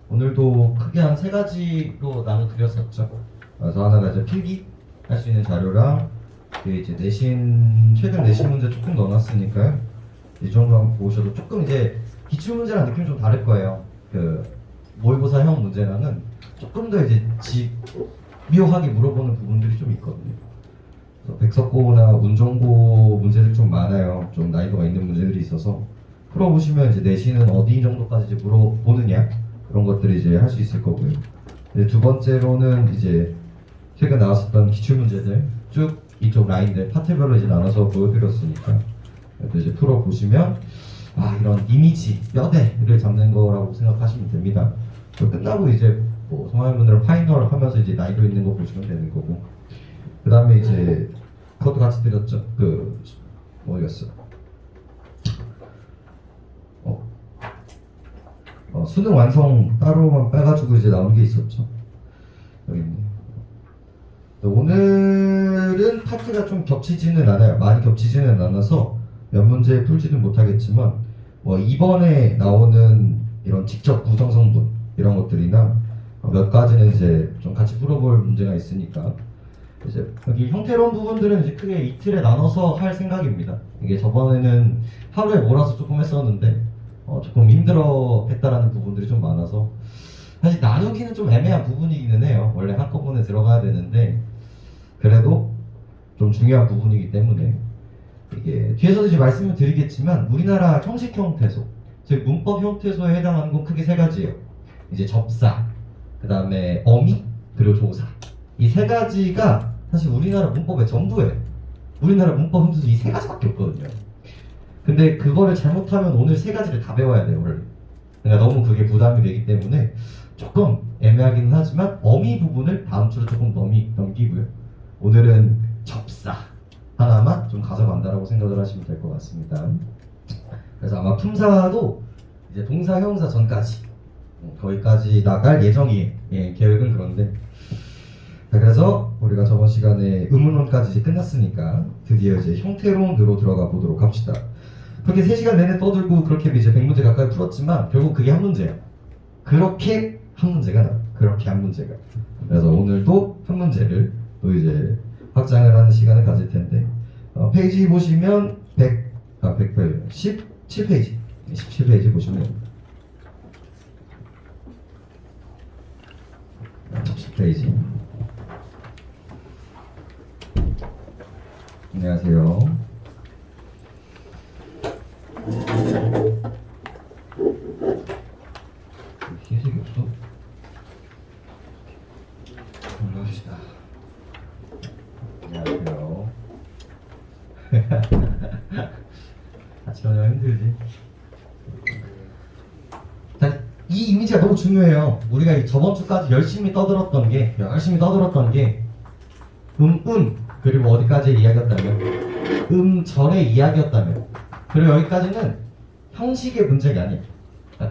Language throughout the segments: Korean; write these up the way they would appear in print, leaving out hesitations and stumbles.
오늘도 크게 한 세 가지로 나눠드렸었죠. 그래서 하나가 이제 필기 할 수 있는 자료랑 이제 최근 내신 문제 조금 넣어놨으니까요. 이 정도만 보셔도 조금 이제 기출 문제랑 느낌이 좀 다를 거예요. 그 모의고사형 문제랑은 조금 더 이제 집요하게 물어보는 부분들이 좀 있거든요. 그래서 백석고나 문정고 문제들이 좀 많아요. 좀 난이도가 있는 문제들이 있어서 풀어보시면 이제 내신은 어디 정도까지 이제 물어보느냐 그런 것들이 이제 할 수 있을 거고요. 두 번째로는 이제 최근 나왔었던 기출 문제들 쭉 이쪽 라인들 파트별로 이제 나눠서 보여드렸으니까 또 이제 풀어보시면 이런 이미지 뼈대를 잡는 거라고 생각하시면 됩니다. 끝나고 이제 뭐 성화문으로 파이널 하면서 이제 난이도 있는 거 보시면 되는 거고, 그 다음에 이제 그것도 같이 드렸죠. 뭐였어? 수능 완성 따로만 빼가지고 이제 나온 게 있었죠. 여기 있네. 오늘은 파트가 좀 겹치지는 않아요. 많이 겹치지는 않아서 몇 문제 풀지는 못하겠지만 이번에 나오는 이런 직접 구성 성분 이런 것들이나 몇 가지는 이제 좀 같이 풀어볼 문제가 있으니까 이제 여기 형태로운 부분들은 이제 크게 이틀에 나눠서 할 생각입니다. 이게 저번에는 하루에 몰아서 조금 했었는데 조금 힘들어 했다라는 부분들이 좀 많아서 사실 나누기는 좀 애매한 부분이기는 해요. 원래 한꺼번에 들어가야 되는데 그래도 좀 중요한 부분이기 때문에 이게 뒤에서도 이제 말씀을 드리겠지만 우리나라 형식 형태소, 즉 문법 형태소에 해당하는 건 크게 세 가지예요. 이제 접사, 그 다음에 어미, 그리고 조사. 이 세 가지가 사실 우리나라 문법의 전부예요. 우리나라 문법 형태소 이 세 가지밖에 없거든요. 근데 그거를 잘못하면 오늘 세 가지를 다 배워야 돼요, 원래. 그러니까 너무 그게 부담이 되기 때문에 조금 애매하기는 하지만 어미 부분을 다음 주로 조금 넘기고요. 오늘은 접사 하나만 좀 가져간다라고 생각을 하시면 될 것 같습니다. 그래서 아마 품사도 이제 동사, 형용사 전까지 거기까지 나갈 예정이에요. 계획은 그런데. 자, 그래서 우리가 저번 시간에 의문론까지 이제 끝났으니까 드디어 이제 형태론으로 들어가 보도록 합시다. 그렇게 3시간 내내 떠들고 그렇게 이제 100문제 가까이 풀었지만 결국 그게 한 문제야. 그렇게 한 문제가 나와. 그렇게 한 문제가. 그래서 오늘도 한 문제를 또 이제 확장을 하는 시간을 가질 텐데 페이지 보시면 17페이지 17페이지 보시면 됩니다. 17페이지. 안녕하세요. 흰색이 없어? 올라오시다. 안녕하세요. 아침 오늘 힘들지? 이 이미지가 너무 중요해요. 우리가 저번 주까지 열심히 떠들었던 게 그리고 어디까지 이야기였다면 절의 이야기였다면, 그리고 여기까지는 형식의 문제가 아니에요.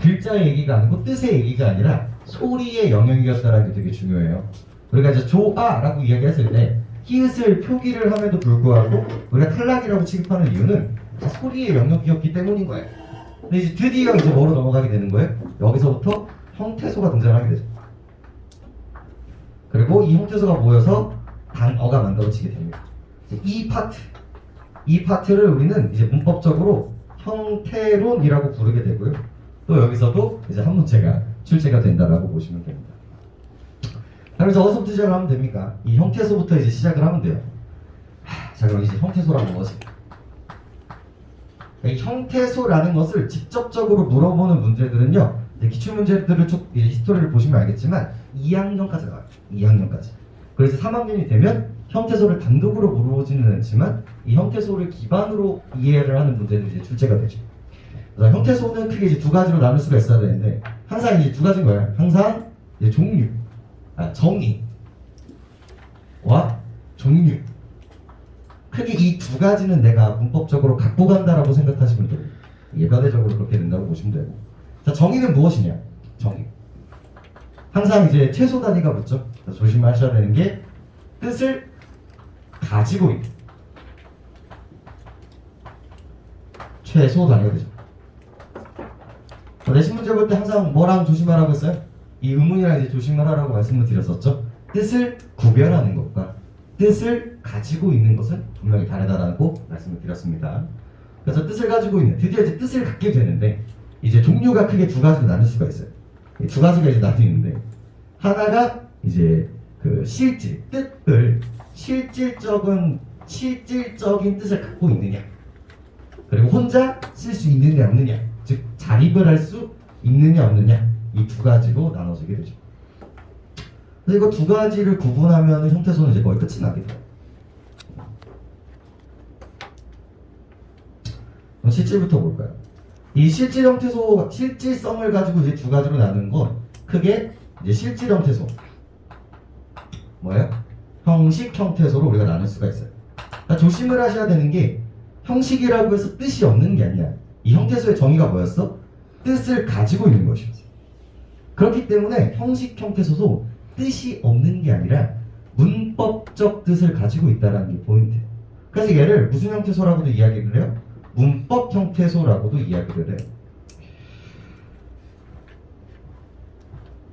글자의 얘기가 아니고 뜻의 얘기가 아니라 소리의 영역이었다라는 게 되게 중요해요. 우리가 이제 조아라고 이야기했을 때 히읗을 표기를 함에도 불구하고 우리가 탈락이라고 취급하는 이유는 다 소리의 영역이었기 때문인 거예요. 근데 이제 드디어 이제 뭐로 넘어가게 되는 거예요? 여기서부터 형태소가 등장하게 되죠. 그리고 이 형태소가 모여서 단어가 만들어지게 됩니다. 이 파트를 우리는 이제 문법적으로 형태론이라고 부르게 되고요. 또 여기서도 이제 한 문제가 출제가 된다라고 보시면 됩니다. 그래서 어디서부터 시작을 하면 됩니까? 이 형태소부터 이제 시작을 하면 돼요. 자, 그럼 이제 형태소란 무엇일까? 이 형태소라는 것을 직접적으로 물어보는 문제들은요, 기출 문제들을 쭉 이제 히스토리를 보시면 알겠지만 2학년까지 나와요. 2학년까지. 그래서 3학년이 되면 형태소를 단독으로 물어보지는 않지만 이 형태소를 기반으로 이해를 하는 문제는 이제 출제가 되죠. 그래서 형태소는 크게 이제 두 가지로 나눌 수가 있어야 되는데 항상 이제 두 가지인 거예요. 항상 이제 정의와 종류. 크게 이 두 가지는 내가 문법적으로 갖고 간다라고 생각하시면 돼요. 예반대적으로 그렇게 된다고 보시면 되고. 자, 정의는 무엇이냐? 정의. 항상 이제 최소 단위가 붙죠. 조심하셔야 되는 게 뜻을 가지고 있는 최소 단위가 되죠. 내신 문제 볼 때 항상 뭐랑 조심하라고 했어요? 이 의문이랑 이제 조심을 하라고 말씀을 드렸었죠. 뜻을 구별하는 것과 뜻을 가지고 있는 것은 분명히 다르다라고 말씀을 드렸습니다. 그래서 뜻을 가지고 있는, 드디어 이제 뜻을 갖게 되는데, 이제 종류가 크게 두 가지로 나눌 수가 있어요. 이 두 가지가 이제 나뉘는데, 하나가 이제 그 실질, 뜻을 실질적인 뜻을 갖고 있느냐, 그리고 혼자 쓸 수 있느냐 없느냐, 즉 자립을 할 수 있느냐 없느냐, 이 두 가지로 나눠지게 되죠. 그래서 이거 두 가지를 구분하면 형태소는 이제 거의 끝이 나게 돼요. 그럼 실질부터 볼까요? 이 실질 형태소, 실질성을 가지고 이제 두 가지로 나누는 건 크게 이제 실질 형태소, 뭐예요? 형식 형태소로 우리가 나눌 수가 있어요. 그러니까 조심을 하셔야 되는 게, 형식이라고 해서 뜻이 없는 게 아니야. 이 형태소의 정의가 뭐였어? 뜻을 가지고 있는 것이었어. 그렇기 때문에 형식 형태소도 뜻이 없는 게 아니라 문법적 뜻을 가지고 있다는 게 포인트예요. 그래서 얘를 무슨 형태소라고도 이야기를 해요? 문법 형태소라고도 이야기를 해요.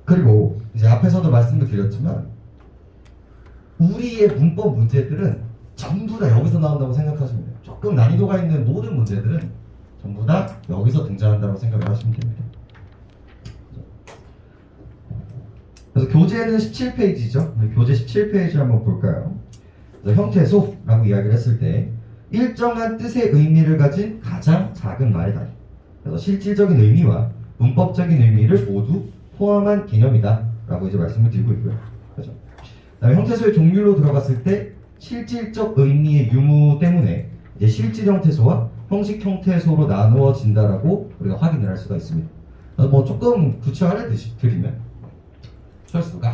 그리고 이제 앞에서도 말씀을 드렸지만, 우리의 문법 문제들은 전부 다 여기서 나온다고 생각하시면 돼요. 조금 난이도가 있는 모든 문제들은 전부 다 여기서 등장한다고 생각을 하시면 됩니다. 그래서 교재는 17페이지죠. 교재 17페이지 한번 볼까요? 형태소라고 이야기를 했을 때, 일정한 뜻의 의미를 가진 가장 작은 말의 단위. 그래서 실질적인 의미와 문법적인 의미를 모두 포함한 개념이다 라고 이제 말씀을 드리고 있고요. 그렇죠? 그다음에 형태소의 종류로 들어갔을 때, 실질적 의미의 유무 때문에 이제 실질 형태소와 형식 형태소로 나누어진다라고 우리가 확인을 할 수가 있습니다. 뭐 조금 구체화를 드리면, 철수가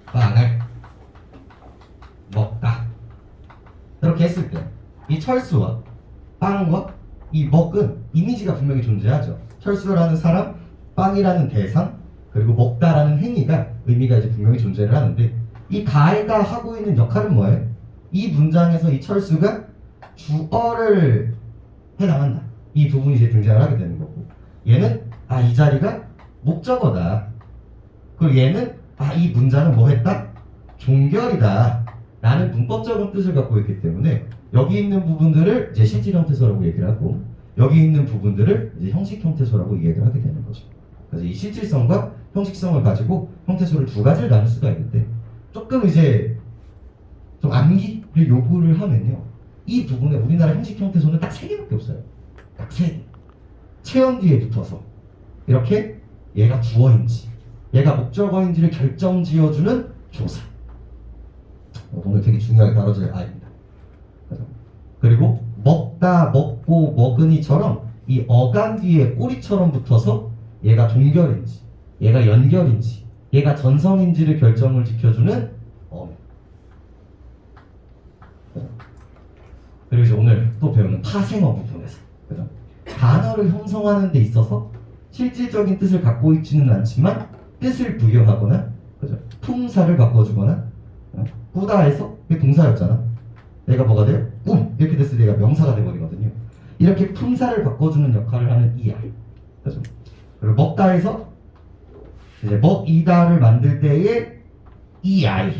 빵을 먹다, 이렇게 했을 때 이 철수와 빵과 이 먹은 이미지가 분명히 존재하죠. 철수라는 사람, 빵이라는 대상, 그리고 먹다라는 행위가 의미가 이제 분명히 존재를 하는데, 이 가해가 하고 있는 역할은 뭐예요? 이 문장에서 이 철수가 주어를 해당한다, 이 부분이 이제 등장을 하게 되는 거고, 얘는 이 자리가 목적어다, 그리고 얘는 이 문장은 뭐 했다? 종결이다 라는 문법적인 뜻을 갖고 있기 때문에, 여기 있는 부분들을 이제 실질 형태소라고 얘기를 하고, 여기 있는 부분들을 이제 형식 형태소라고 얘기를 하게 되는 거죠. 그래서 이 실질성과 형식성을 가지고 형태소를 두 가지를 나눌 수가 있는데, 조금 이제 좀 암기를 요구를 하면요, 이 부분에 우리나라 형식 형태소는 딱 세 개밖에 없어요. 딱 세 개. 체험 뒤에 붙어서 이렇게 얘가 주어인지 얘가 목적어인지를 결정지어주는 조사. 오늘 되게 중요하게 다뤄질 아이입니다. 그리고 먹다, 먹고, 먹으니처럼 이 어간 뒤에 꼬리처럼 붙어서 얘가 종결인지 얘가 연결인지 얘가 전성인지를 결정을 지켜주는 어미. 그리고 이제 오늘 또 배우는 파생어 부분에서, 그죠? 단어를 형성하는 데 있어서 실질적인 뜻을 갖고 있지는 않지만 뜻을 부여하거나, 그죠? 품사를 바꿔주거나, 꾸다에서 그게 동사였잖아. 얘가 뭐가 돼요? 이렇게 됐을 때 얘가 명사가 돼버리거든요. 이렇게 품사를 바꿔주는 역할을 하는 이 아이, 그죠? 그리고 먹다에서 이제 먹이다를 만들 때의 이 아이,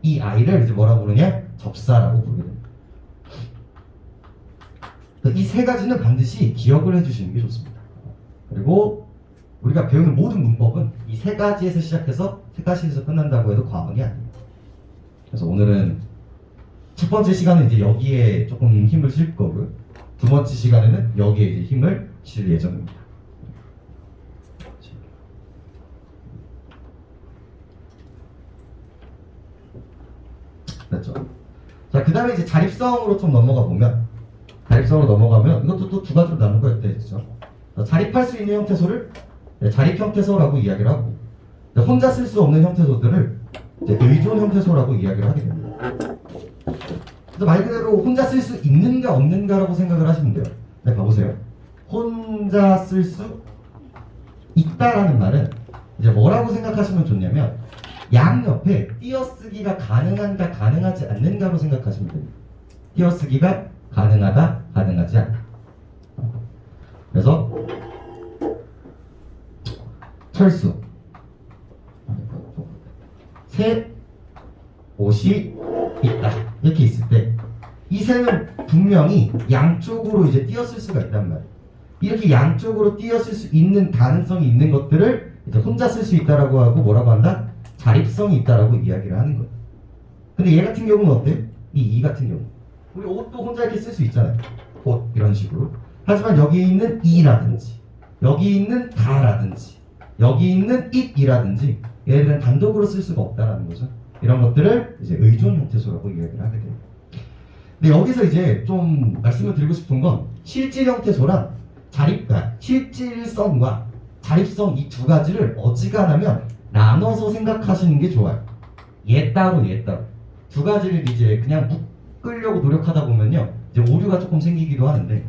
이 아이를 이제 뭐라고 부르냐? 접사라고 부르게 됩니다. 이 세 가지는 반드시 기억을 해주시는 게 좋습니다. 그리고 우리가 배우는 모든 문법은 이 세 가지에서 시작해서 세 가지에서 끝난다고 해도 과언이 아닙니다. 그래서 오늘은 첫 번째 시간은 이제 여기에 조금 힘을 실 거고요. 두 번째 시간에는 여기에 이제 힘을 실 예정입니다. 됐죠? 자, 그 다음에 이제 자립성으로 좀 넘어가 보면, 이것도 또 두 가지로 나누는 거였죠. 자립할 수 있는 형태소를 자립 형태소라고 이야기를 하고, 혼자 쓸 수 없는 형태소들을 이제 의존 형태소라고 이야기를 하게 됩니다. 그래서 말 그대로 혼자 쓸 수 있는가 없는가라고 생각을 하시면 돼요. 네, 봐보세요. 혼자 쓸 수 있다라는 말은 이제 뭐라고 생각하시면 좋냐면, 양옆에 띄어쓰기가 가능한가 가능하지 않는가로 생각하시면 됩니다. 띄어쓰기가 가능하다, 가능하지 않다. 그래서 철수 새 옷이 있다 이렇게 있을 때 이 새는 분명히 양쪽으로 이제 띄었을 수가 있단 말이에요. 이렇게 양쪽으로 띄었을 수 있는 가능성이 있는 것들을 이제 혼자 쓸 수 있다라고 하고 뭐라고 한다? 자립성이 있다라고 이야기를 하는 거예요. 근데 얘 같은 경우는 어때요? 이 같은 경우 우리 옷도 혼자 이렇게 쓸 수 있잖아요. 옷 이런 식으로. 하지만 여기 있는 이라든지 여기 있는 다라든지 여기 있는 it이라든지 얘들은 단독으로 쓸 수가 없다라는 거죠. 이런 것들을 이제 의존 형태소라고 이야기를 하게 됩니다. 근데 여기서 이제 좀 말씀을 드리고 싶은 건 실질 형태소랑 실질성과 자립성 이 두 가지를 어지간하면 나눠서 생각하시는 게 좋아요. 얘 따로 얘 따로 두 가지를 이제 그냥 묶으려고 노력하다 보면요 이제 오류가 조금 생기기도 하는데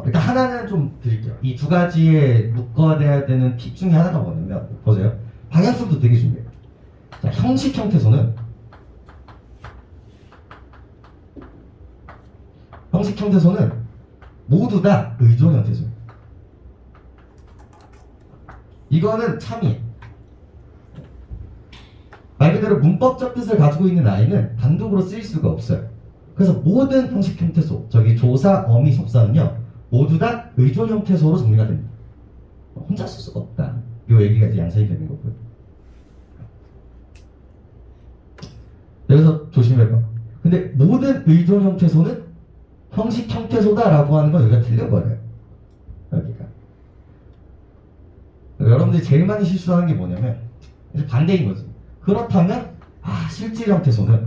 일단 하나는 좀 드릴게요. 이 두 가지에 묶어야 되는 팁 중에 하나가 뭐냐면 보세요. 방향성도 되게 중요해요. 자, 형식 형태소는 모두 다 의존 형태소예요. 이거는 참이에요. 말 그대로 문법적 뜻을 가지고 있는 아이는 단독으로 쓰일 수가 없어요. 그래서 모든 형식 형태소, 저기 조사, 어미, 접사는요 모두 다 의존 형태소로 정리가 됩니다. 혼자 쓸 수가 없다. 이 얘기가 이제 양산이 되는 거고요. 여기서 조심해봐. 근데 모든 의존 형태소는 형식 형태소다라고 하는 건 여기가 틀려버려요. 여기가. 여러분들이 제일 많이 실수하는 게 뭐냐면 이제 반대인 거지. 그렇다면 실질 형태소는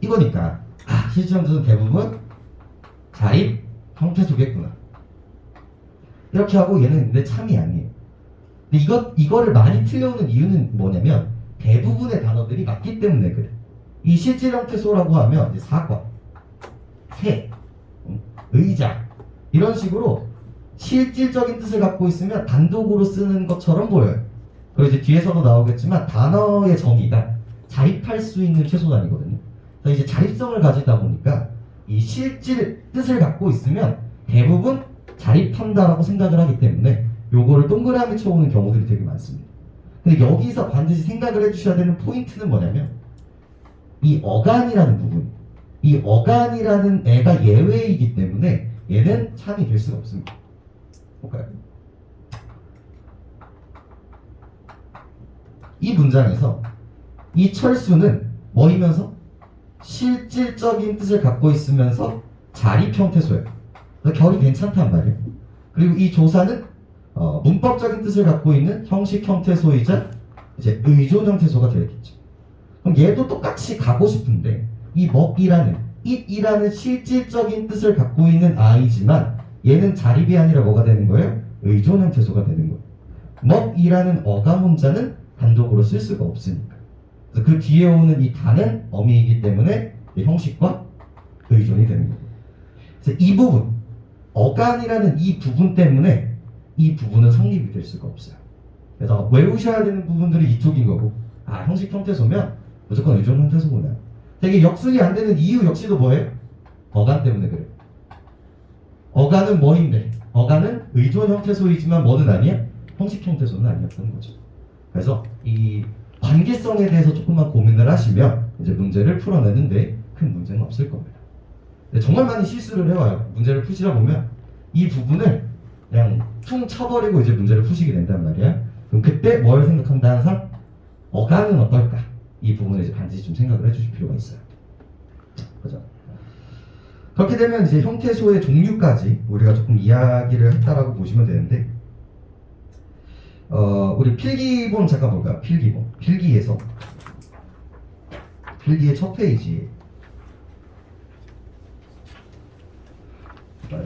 이거니까 실질 형태소는 대부분 자립 형태소겠구나. 이렇게 하고 얘는 근데 참이 아니에요. 근데 이거를 많이 틀려오는 이유는 뭐냐면 대부분의 단어들이 맞기 때문에 그래. 이 실질 형태소라고 하면 이제 사과, 새, 의자 이런 식으로 실질적인 뜻을 갖고 있으면 단독으로 쓰는 것처럼 보여요. 그리고 이제 뒤에서도 나오겠지만 단어의 정의가 자립할 수 있는 최소단이거든요. 그래서 이제 자립성을 가지다 보니까 이 실질 뜻을 갖고 있으면 대부분 자립한다라고 생각을 하기 때문에 요거를 동그라미 쳐오는 경우들이 되게 많습니다. 근데 여기서 반드시 생각을 해주셔야 되는 포인트는 뭐냐면 이 어간이라는 부분, 이 어간이라는 애가 예외이기 때문에 얘는 참이 될 수가 없습니다. 볼까요? 이 문장에서 이 철수는 뭐이면서 실질적인 뜻을 갖고 있으면서 자립 형태소예요. 그래서 결이 괜찮단 말이에요. 그리고 이 조사는 문법적인 뜻을 갖고 있는 형식 형태소이자 이제 의존 형태소가 되겠죠. 그럼 얘도 똑같이 가고 싶은데 이 먹이라는 it이라는 실질적인 뜻을 갖고 있는 아이지만 얘는 자립이 아니라 뭐가 되는 거예요? 의존 형태소가 되는 거예요. 먹이라는 어감 문자는 단독으로 쓸 수가 없으니까. 그래서 그 뒤에 오는 이 다는 어미이기 때문에 형식과 의존이 되는 거예요. 그래서 이 부분, 어간이라는 이 부분 때문에 이 부분은 성립이 될 수가 없어요. 그래서 외우셔야 되는 부분들이 이쪽인 거고 형식 형태소면 무조건 의존 형태소구나. 되게 역순이 안 되는 이유 역시도 뭐예요? 어간 때문에 그래요. 어간은 뭐인데? 어간은 의존 형태소이지만 뭐는 아니야? 형식 형태소는 아니었던 거죠. 그래서 이 관계성에 대해서 조금만 고민을 하시면 이제 문제를 풀어내는데 큰 문제는 없을 겁니다. 정말 많이 실수를 해와요. 문제를 푸시다 보면 이 부분을 그냥 퉁 쳐버리고 이제 문제를 푸시게 된단 말이야. 그럼 그때 뭘 생각한다 항상? 어간은 어떨까? 이 부분에 이제 반드시 좀 생각을 해주실 필요가 있어요. 그죠? 그렇게 되면 이제 형태소의 종류까지 우리가 조금 이야기를 했다라고 보시면 되는데, 우리 필기본 잠깐 볼까요? 필기본. 필기에서 필기의 첫 페이지.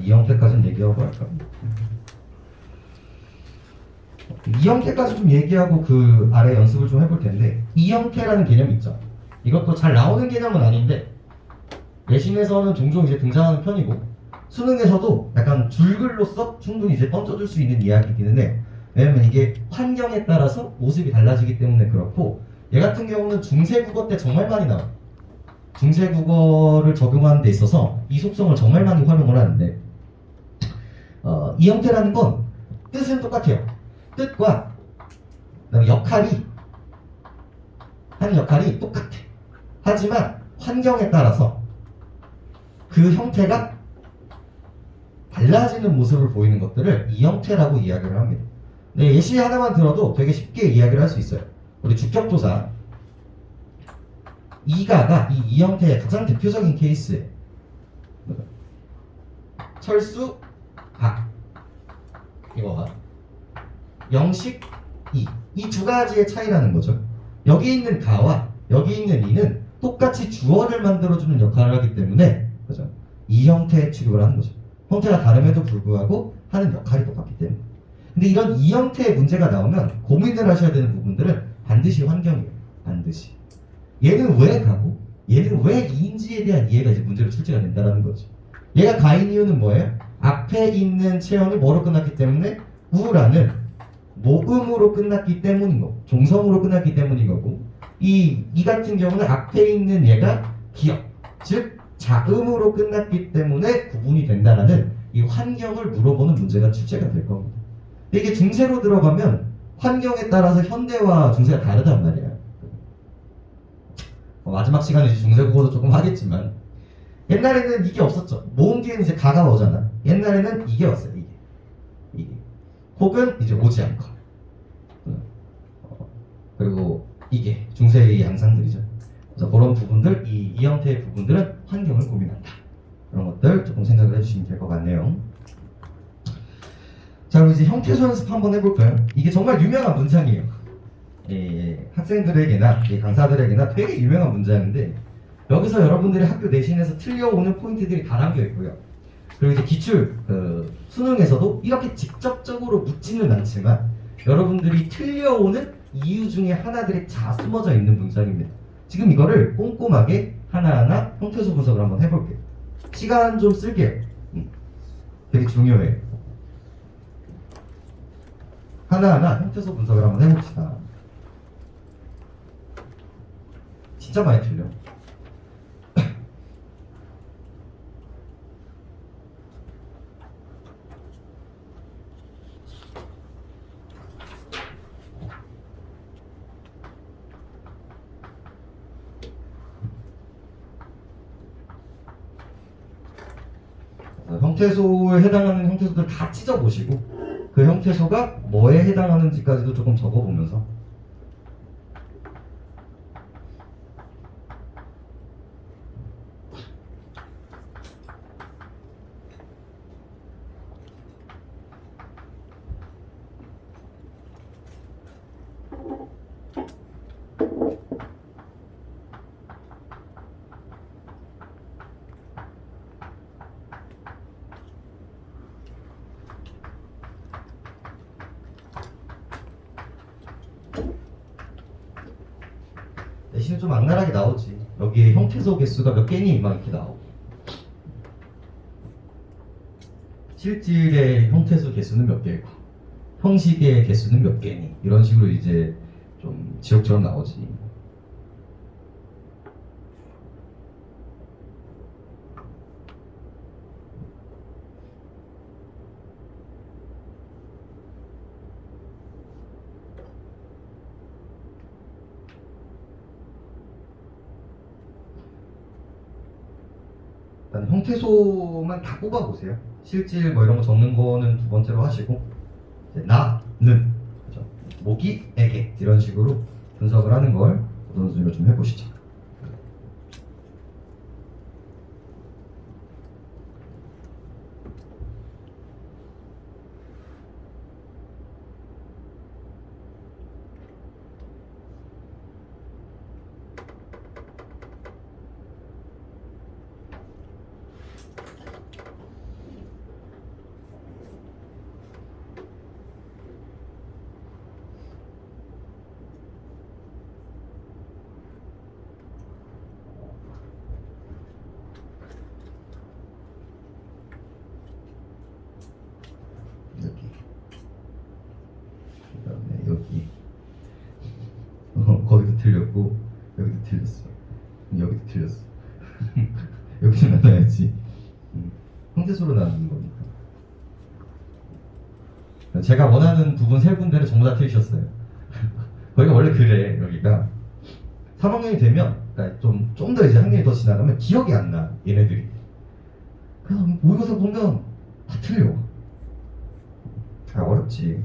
이 형태까지는 얘기하고 할까요? 이 형태까지 좀 얘기하고 그 아래 연습을 좀 해볼 텐데, 이 형태라는 개념이 있죠. 이것도 잘 나오는 개념은 아닌데 내신에서는 종종 이제 등장하는 편이고 수능에서도 약간 줄글로서 충분히 이제 던져줄 수 있는 이야기이기는 해. 왜냐면 이게 환경에 따라서 모습이 달라지기 때문에 그렇고, 얘 같은 경우는 중세 국어 때 정말 많이 나와요. 중세국어를 적용하는 데 있어서 이 속성을 정말 많이 활용을 하는데 이 형태라는 건 뜻은 똑같아요. 뜻과 그다음에 역할이 하는 역할이 똑같아. 하지만 환경에 따라서 그 형태가 달라지는 모습을 보이는 것들을 이 형태라고 이야기를 합니다. 네, 예시 하나만 들어도 되게 쉽게 이야기를 할 수 있어요. 우리 주격조사 이가가 이 형태의 가장 대표적인 케이스예요. 철수 가 이거가 영식 이 두 가지의 차이라는 거죠. 여기 있는 가와 여기 있는 이는 똑같이 주어를 만들어주는 역할을 하기 때문에 그죠? 이 형태의 취급을 하는 거죠. 형태가 다름에도 불구하고 하는 역할이 똑같기 때문에. 근데 이런 이 형태의 문제가 나오면 고민을 하셔야 되는 부분들은 반드시 환경이에요. 반드시. 얘는 왜 가고 얘는 왜 이인지에 대한 이해가 이제 문제로 출제가 된다는 거죠. 얘가 가인 이유는 뭐예요? 앞에 있는 체형이 뭐로 끝났기 때문에 우라는 모음으로 끝났기 때문인 거고 종성으로 끝났기 때문인 거고 이 같은 경우는 앞에 있는 얘가 기역 즉 자음으로 끝났기 때문에 구분이 된다라는 이 환경을 물어보는 문제가 출제가 될 겁니다. 근데 이게 중세로 들어가면 환경에 따라서 현대와 중세가 다르단 말이야. 마지막 시간에 중세국어도 조금 하겠지만 옛날에는 이게 없었죠. 모음 뒤에는 이제 가가 오잖아. 옛날에는 이게 왔어요. 이게 혹은 이제 오지 않고 그리고 이게 중세의 양상들이죠. 그래서 그런 부분들 이 형태의 부분들은 환경을 고민한다. 그런 것들 조금 생각을 해주시면 될 것 같네요. 자 그럼 이제 형태소 연습 한번 해볼까요? 이게 정말 유명한 문장이에요. 학생들에게나 강사들에게나 되게 유명한 문장인데 여기서 여러분들이 학교 내신에서 틀려오는 포인트들이 다 담겨 있고요. 그리고 이제 기출 수능에서도 이렇게 직접적으로 묻지는 않지만 여러분들이 틀려오는 이유 중에 하나들이 다 숨어져 있는 문장입니다. 지금 이거를 꼼꼼하게 하나하나 형태소 분석을 한번 해볼게요. 시간 좀 쓸게요. 되게 중요해요. 하나하나 형태소 분석을 한번 해봅시다. 진짜 많이 틀려. 형태소에 해당하는 형태소들 다 찢어보시고 그 형태소가 뭐에 해당하는지까지도 조금 적어보면서 내신은 좀 악랄하게 나오지. 여기에 형태소 개수가 몇 개니 막 이렇게 나오고 실질의 형태소 개수는 몇 개고 형식의 개수는 몇 개니 이런 식으로 이제 좀 지옥처럼 나오지. 일단 형태소만 다 뽑아보세요. 실질 뭐 이런 거 적는 거는 두 번째로 하시고 이제 나는 그죠? 모기, 에게 이런 식으로 분석을 하는 걸 우선순위로 좀 해보시죠. 여기 그다음에 여기 거기도 틀렸고 여기도 틀렸어. 여기도 틀렸어. 형태소로 나누는 거니까. 제가 원하는 부분 세 군데는 전부 다 틀리셨어요. 거기가 원래 그래. 여기가 3학년이 되면, 그러니까 좀 더 이제 학년이 더 지나가면 기억이 안 나, 얘네들이. 그래서 모의고사 보면 다 틀려. 어렵지.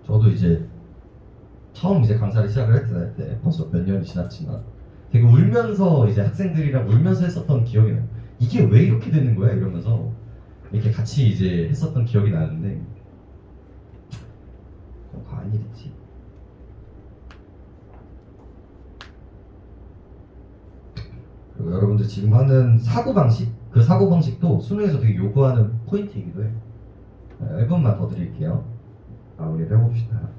저도 이제 처음 이제 강사를 시작을 했을 때 벌써 몇 년이 지났지만 되게 울면서 이제 학생들이랑 울면서 했었던 기억이 나요. 이게 왜 이렇게 되는 거야? 이러면서 이렇게 같이 이제 했었던 기억이 나는데 과언이 됐지. 그리고 여러분들 지금 하는 사고방식, 그 사고방식도 수능에서 되게 요구하는 포인트이기도 해요. 1분만 더 드릴게요. 마무리를 해봅시다.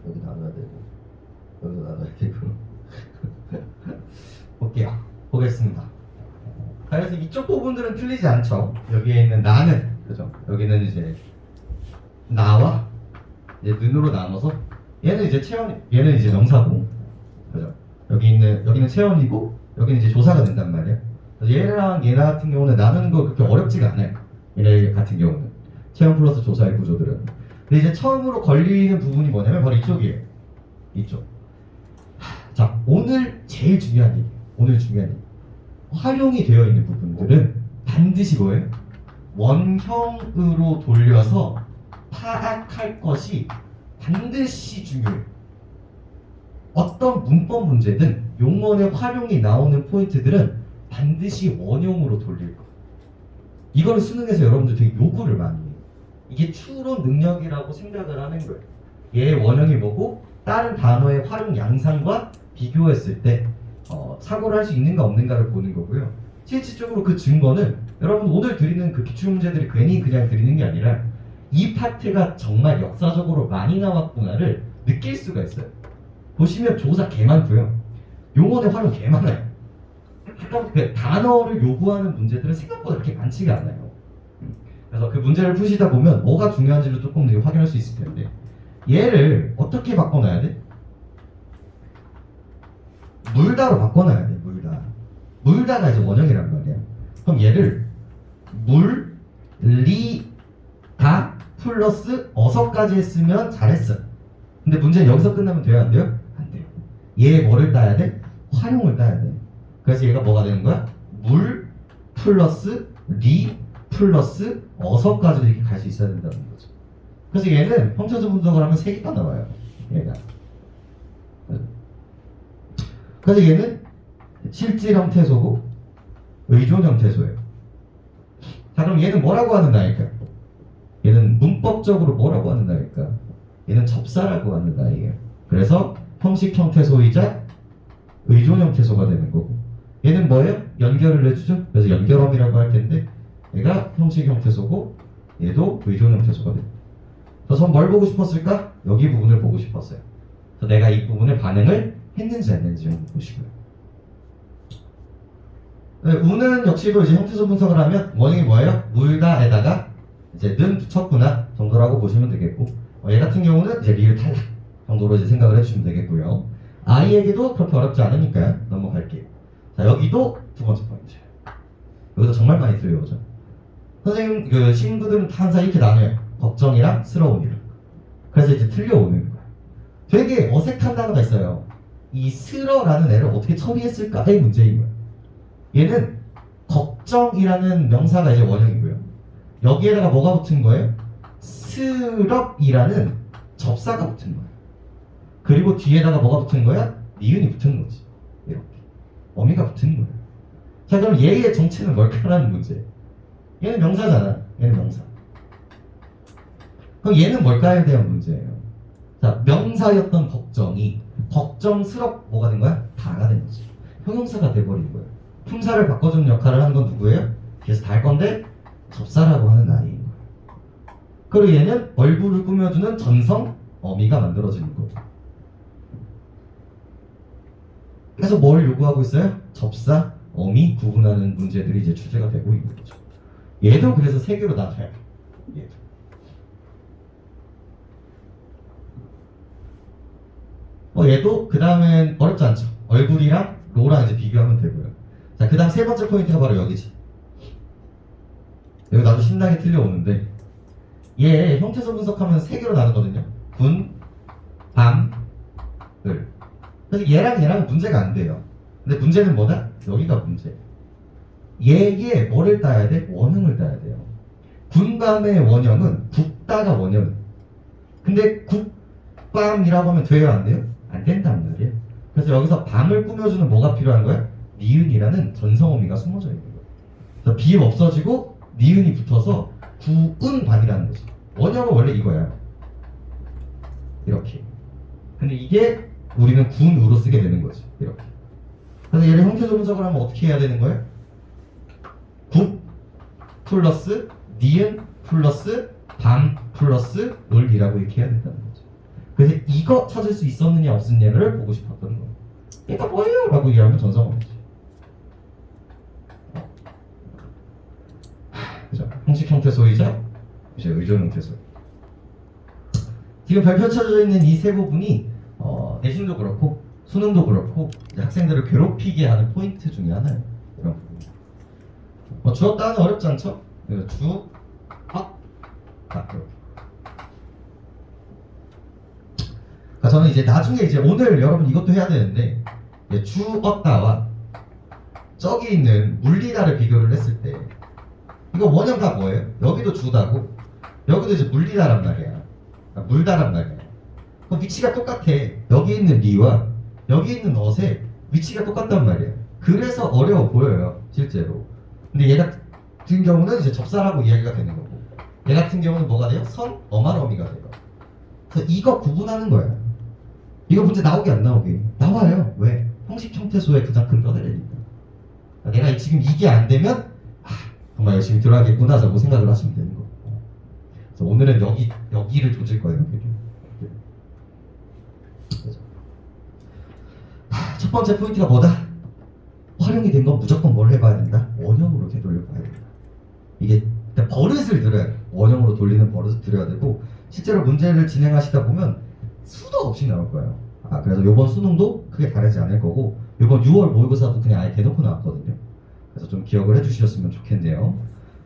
여기 나눠야 되고 여기도 나눠야 되고 볼게요. 보겠습니다. 그래서 이쪽 부분들은 틀리지 않죠. 여기에 있는 나는, 그죠? 여기는 이제 나와 이제 는으로 나눠서 얘는 이제 체온, 얘는 이제 명사고, 그죠? 여기는 체온이고 여기는 이제 조사가 된단 말이에요. 그래서 얘랑 얘 같은 경우는 나누는 거 그렇게 어렵지가 않아요. 얘네 같은 경우는 체온 플러스 조사의 구조들은. 근데 이제 처음으로 걸리는 부분이 뭐냐면 바로 이쪽이에요. 이쪽. 자, 오늘 제일 중요한 얘기. 오늘 중요한 얘기. 활용이 되어 있는 부분들은 반드시 뭐예요? 원형으로 돌려서 파악할 것이 반드시 중요해요. 어떤 문법 문제든 용언의 활용이 나오는 포인트들은 반드시 원형으로 돌릴 거예요. 이거를 수능에서 여러분들 되게 요구를 많이 해요. 이게 추론 능력이라고 생각을 하는 거예요. 얘의 원형이 뭐고 다른 단어의 활용 양상과 비교했을 때 사고를 할 수 있는가 없는가를 보는 거고요. 실질적으로 그 증거는 여러분 오늘 드리는 그 기출 문제들이 괜히 그냥 드리는 게 아니라 이 파트가 정말 역사적으로 많이 나왔구나를 느낄 수가 있어요. 보시면 조사 개 많고요. 용어의 활용 개 많아요. 그 단어를 요구하는 문제들은 생각보다 그렇게 많지가 않아요. 그래서 그 문제를 푸시다 보면 뭐가 중요한지를 조금 더 확인할 수 있을 텐데 얘를 어떻게 바꿔놔야 돼? 물다로 바꿔놔야 돼. 물다가 이제 원형이란 말이야. 그럼 얘를 물리다 플러스 어서까지 했으면 잘했어. 근데 문제는 여기서 끝나면 돼요? 안 돼요? 안 돼요. 얘 뭐를 따야 돼? 활용을 따야 돼. 그래서 얘가 뭐가 되는 거야? 물 플러스 리 플러스 어서까지도 이렇게 갈 수 있어야 된다는 거죠. 그래서 얘는 형태소 분석을 하면 3개가 나와요. 얘가. 그래서 얘는 실질 형태소고 의존 형태소예요. 자, 그럼 얘는 뭐라고 하는 나일까? 얘는 문법적으로 뭐라고 하는 나일까? 얘는 접사라고 하는 나이에요. 그래서 형식 형태소이자 의존 형태소가 되는 거고 얘는 뭐예요? 연결을 해주죠. 그래서 연결엄이라고 할 텐데 얘가 형식 형태소고 얘도 의존 형태소가 됩니다. 그래서 전 뭘 보고 싶었을까? 여기 부분을 보고 싶었어요. 그래서 내가 이 부분을 반응을 했는지 안 했는지 한번 보시고요. 네, 우는 역시도 이제 형태소 분석을 하면 원형이 뭐예요? 물다에다가 이제 는 붙였구나 정도라고 보시면 되겠고 얘 같은 경우는 이제 리을 탈락 정도로 이제 생각을 해주시면 되겠고요. 아이에게도 그렇게 어렵지 않으니까요. 넘어갈게요. 자, 여기도 두 번째 포인트. 여기서 정말 많이 들려오죠. 선생님, 그 친구들은 항상 이렇게 나눠요. 걱정이랑 스러움이랑. 그래서 이제 틀려오는 거야. 되게 어색한 단어가 있어요. 이 스러라는 애를 어떻게 처리했을까의 문제인 거야. 얘는 걱정이라는 명사가 이제 원형이고요. 여기에다가 뭐가 붙은 거예요? 스럽이라는 접사가 붙은 거야. 그리고 뒤에다가 뭐가 붙은 거야? 니은이 붙은 거지. 이렇게. 어미가 붙은 거야. 자, 그럼 얘의 정체는 뭘까라는 문제. 얘는 명사잖아. 얘는 명사. 그럼 얘는 뭘까에 대한 문제예요. 자, 명사였던 걱정이 걱정스럽 뭐가 된 거야? 다가 된 거지. 형용사가 돼버린 거야. 품사를 바꿔주는 역할을 하는 건 누구예요? 뒤에서 달 건데 접사라고 하는 아이인 거예요. 그리고 얘는 얼굴을 꾸며주는 전성 어미가 만들어지는 거예요. 그래서 뭘 요구하고 있어요? 접사, 어미 구분하는 문제들이 이제 주제가 되고 있는 거죠. 얘도 그래서 세 개로 나눠요. 얘도. 얘도 그 다음엔 어렵지 않죠. 얼굴이랑 로랑 이제 비교하면 되고요. 자, 그 다음 세 번째 포인트가 바로 여기지. 여기 나도 신나게 틀려오는데 얘 형태소 분석하면 세 개로 나누거든요. 군, 밤, 을. 그래서 얘랑 문제가 안 돼요. 근데 문제는 뭐다? 여기가 문제. 얘의 뭐를 따야 돼? 원형을 따야 돼요. 군밤의 원형은 국다가 원형. 근데 국밤이라고 하면 돼요, 안 돼요? 안 된단 말이에요. 그래서 여기서 밤을 꾸며주는 뭐가 필요한 거야? 니은이라는 전성어미가 숨어져 있는 거예요. 그래서 비음 없어지고 니은이 붙어서 구은밤이라는 거지. 원형은 원래 이거야. 이렇게. 근데 이게 우리는 군으로 쓰게 되는 거지. 이렇게. 그래서 얘를 형태소 분석을 하면 어떻게 해야 되는 거예요? 국 플러스 니은 플러스 밤 플러스 을이라고 이렇게 해야 된다는 거죠. 그래서 이거 찾을 수 있었느냐 없었느냐를 보고 싶었던 거예요. 얘가 뭐예요? 라고 얘기하면 전성어미지. 그죠? 형식 형태소이자 이제 의존 형태소. 지금 펼쳐져 있는 이 세 부분이 내신도 그렇고 수능도 그렇고 이제 학생들을 괴롭히게 하는 포인트 중에 하나예요. 이런 부분. 주었다는 어렵지 않죠? 주, 학, 다 이렇게. 그러니까 저는 이제 나중에 이제 오늘 여러분 이것도 해야 되는데 주었다와 저기 있는 물리다를 비교를 했을 때 이거 원형 다 뭐예요? 여기도 주다고 여기도 이제 물리다란 말이야. 물다란 말이야. 그럼 위치가 똑같아. 여기 있는 리와 여기 있는 엇의 위치가 똑같단 말이야. 그래서 어려워 보여요, 실제로. 근데 얘 같은 경우는 이제 접사라고 이야기가 되는 거고, 얘 같은 경우는 뭐가 돼요? 선, 어말 어미가 돼요. 그래서 이거 구분하는 거야. 이거 문제 나오게 안 나오게? 나와요. 왜? 형식 형태소의 가장 큰 뼈대리니까. 내가 지금 이게 안 되면 정말 열심히 들어야겠구나라고 생각을 하시면 되는 거고. 그래서 오늘은 여기를 조질 거예요. 첫 번째 포인트가 뭐다? 활용이 된 건 무조건 뭘 해봐야 된다? 원형으로 되돌려봐야 된다. 이게 버릇을 들여야 돼. 원형으로 돌리는 버릇을 들여야 되고, 실제로 문제를 진행하시다 보면 수도 없이 나올 거예요. 그래서 이번 수능도 크게 다르지 않을 거고, 이번 6월 모의고사도 그냥 아예 대놓고 나왔거든요. 그래서 좀 기억을 해주셨으면 좋겠네요.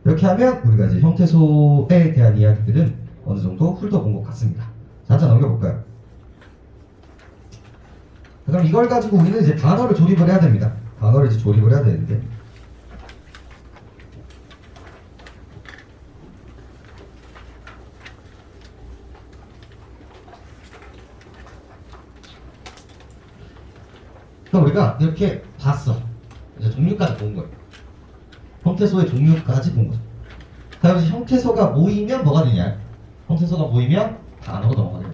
이렇게 하면 우리가 이제 형태소에 대한 이야기들은 어느 정도 훑어본 것 같습니다. 자, 한자 넘겨볼까요? 그럼 이걸 가지고 우리는 이제 단어를 조립을 해야 됩니다. 단어를 이제 조립을 해야 되는데, 그럼 우리가 이렇게 봤어. 이제 종류까지 본 거예요. 형태소의 종류까지 본 거죠. 자, 그래서 형태소가 모이면 뭐가 되냐? 형태소가 모이면 단어가 넘어가 돼요.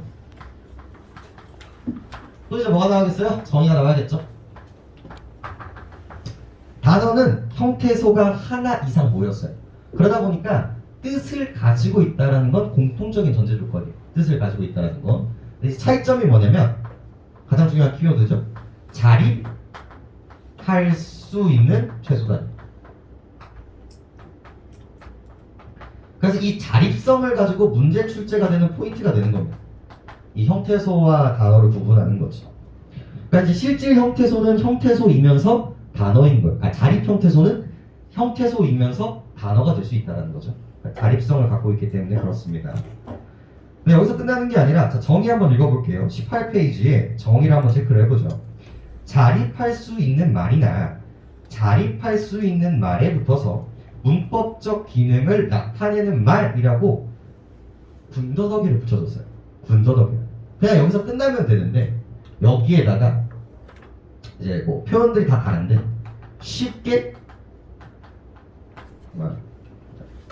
또 이제 뭐가 나와야겠어요? 정의가 나와야겠죠? 단어는 형태소가 하나 이상 모였어요. 그러다 보니까 뜻을 가지고 있다는 건 공통적인 전제 조건이에요. 뜻을 가지고 있다는 건. 근데 차이점이 뭐냐면 가장 중요한 키워드죠. 자립할 수 있는 최소단. 그래서 이 자립성을 가지고 문제 출제가 되는 포인트가 되는 겁니다. 이 형태소와 단어를 구분하는 거지. 그러니까 이제 실질 형태소는 형태소이면서 단어인 거예요. 자립 형태소는 형태소이면서 단어가 될 수 있다는 거죠. 그러니까 자립성을 갖고 있기 때문에 그렇습니다. 근데 여기서 끝나는 게 아니라 자, 정의 한번 읽어볼게요. 18페이지에 정의를 한번 체크를 해보죠. 자립할 수 있는 말이나 자립할 수 있는 말에 붙어서 문법적 기능을 나타내는 말이라고 군더더기를 붙여줬어요. 군더더기. 그냥 여기서 끝나면 되는데 여기에다가 이제 뭐 표현들이 다 다른데 쉽게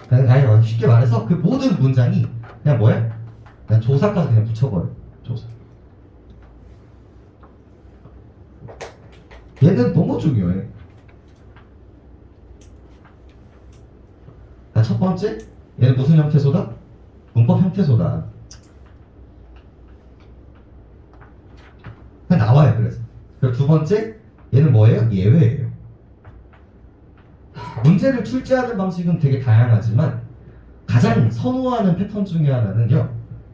그냥 쉽게 말해서 그 모든 문장이 그냥 뭐야? 그냥 조사까지 그냥 붙여버려. 조사. 얘는 너무 중요해. 자, 첫 번째, 얘는 무슨 형태소다? 문법 형태소다. 그냥 나와요. 그래서. 그리고 두 번째, 얘는 뭐예요? 예외예요. 문제를 출제하는 방식은 되게 다양하지만 가장 선호하는 패턴 중에 하나는요.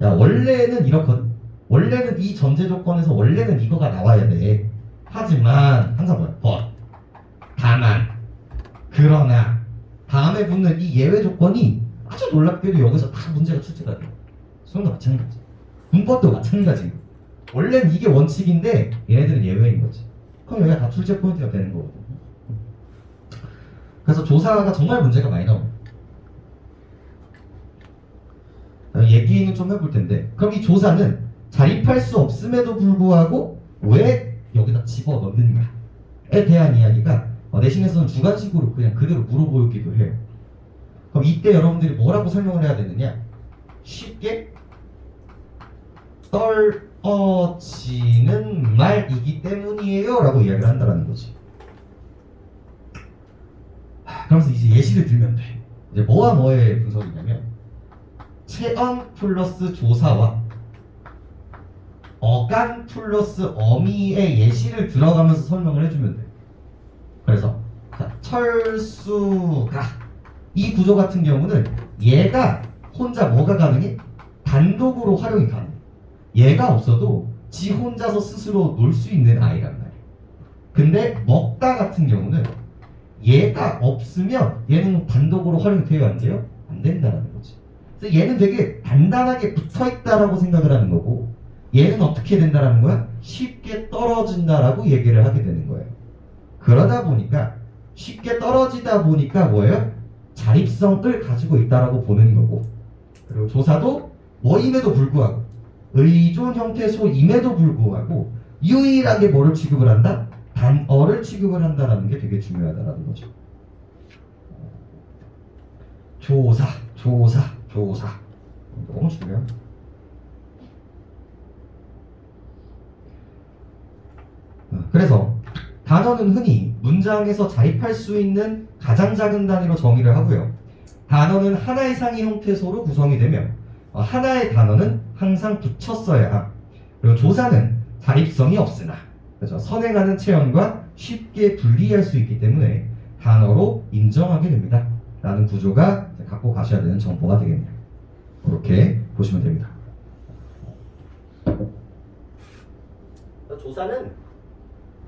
야, 원래는 이렇거든. 원래는 이 전제 조건에서 원래는 이거가 나와야 돼. 하지만 항상 뭐야? but, 다만, 그러나 다음에 붙는 이 예외 조건이 아주 놀랍게도 여기서 다 문제가 출제가 돼. 수능도 마찬가지. 문법도 마찬가지. 원래는 이게 원칙인데 얘네들은 예외인 거지. 그럼 여기가 다 출제 포인트가 되는 거거든. 그래서 조사가 정말 문제가 많이 나옵니다. 얘기는 좀 해볼 텐데, 그럼 이 조사는 자립할 수 없음에도 불구하고 왜 여기다 집어넣는가에 대한 이야기가 내신에서는 주관식으로 그냥 그대로 물어보기도 해요. 그럼 이때 여러분들이 뭐라고 설명을 해야 되느냐? 쉽게 떨어지는 말이기 때문이에요 라고 이야기를 한다는 거지. 그러면서 이제 예시를 들면 돼. 이제 뭐와 뭐의 분석이냐면 체언 플러스 조사와 어간 플러스 어미의 예시를 들어가면서 설명을 해주면 돼. 그래서 자, 철수가 이 구조 같은 경우는 얘가 혼자 뭐가 가능해? 단독으로 활용이 가능해. 얘가 없어도 지 혼자서 스스로 놀 수 있는 아이란 말이야. 근데 먹다 같은 경우는 얘가 없으면 얘는 단독으로 활용이 돼요, 안 돼요? 안 된다는 거지. 그래서 얘는 되게 단단하게 붙어있다라고 생각을 하는 거고 얘는 어떻게 된다라는 거야? 쉽게 떨어진다라고 얘기를 하게 되는 거예요. 그러다 보니까 쉽게 떨어지다 보니까 뭐예요? 자립성을 가지고 있다라고 보는 거고, 그리고 조사도 뭐임에도 불구하고 의존 형태소임에도 불구하고 유일하게 뭐를 취급을 한다? 단어를 취급을 한다는 게 되게 중요하다는 거죠. 조사 너무 중요해요. 그래서 단어는 흔히 문장에서 자립할 수 있는 가장 작은 단위로 정의를 하고요. 단어는 하나 이상의 형태소로 구성이 되며 하나의 단어는 항상 붙였어야 함. 그리고 조사는 자립성이 없으나 그렇죠? 선행하는 체험과 쉽게 분리할 수 있기 때문에 단어로 인정하게 됩니다. 라는 구조가 갖고 가셔야 되는 정보가 되겠네요. 이렇게 보시면 됩니다. 조사는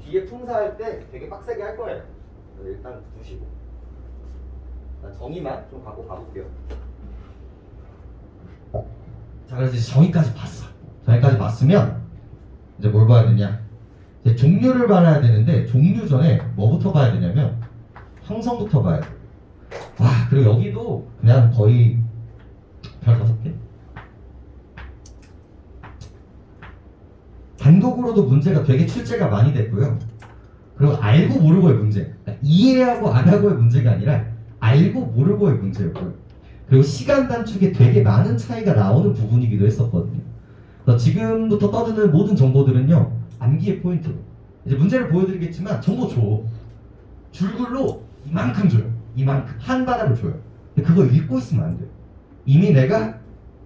뒤에 품사할 때 되게 빡세게 할 거예요. 일단 두시고 정의만 좀 갖고 가볼게요. 자, 그래서 이제 정의까지 봤어. 정의까지 봤으면 이제 뭘 봐야 되냐? 이제 종류를 봐야 되는데 종류 전에 뭐부터 봐야 되냐면 형성부터 봐야 돼. 와, 그리고 여기도 그냥 거의 별 5개. 단독으로도 문제가 되게 출제가 많이 됐고요. 그리고 알고 모르고의 문제, 그러니까 이해하고 안 하고의 문제가 아니라 알고 모르고의 문제였고요. 그리고 시간 단축에 되게 많은 차이가 나오는 부분이기도 했었거든요. 그래서 지금부터 떠드는 모든 정보들은요, 암기의 포인트로. 이제 문제를 보여드리겠지만 정보 줘. 줄글로 이만큼 줘요. 이만큼 한 바닥을 줘요. 근데 그거 읽고 있으면 안 돼요. 이미 내가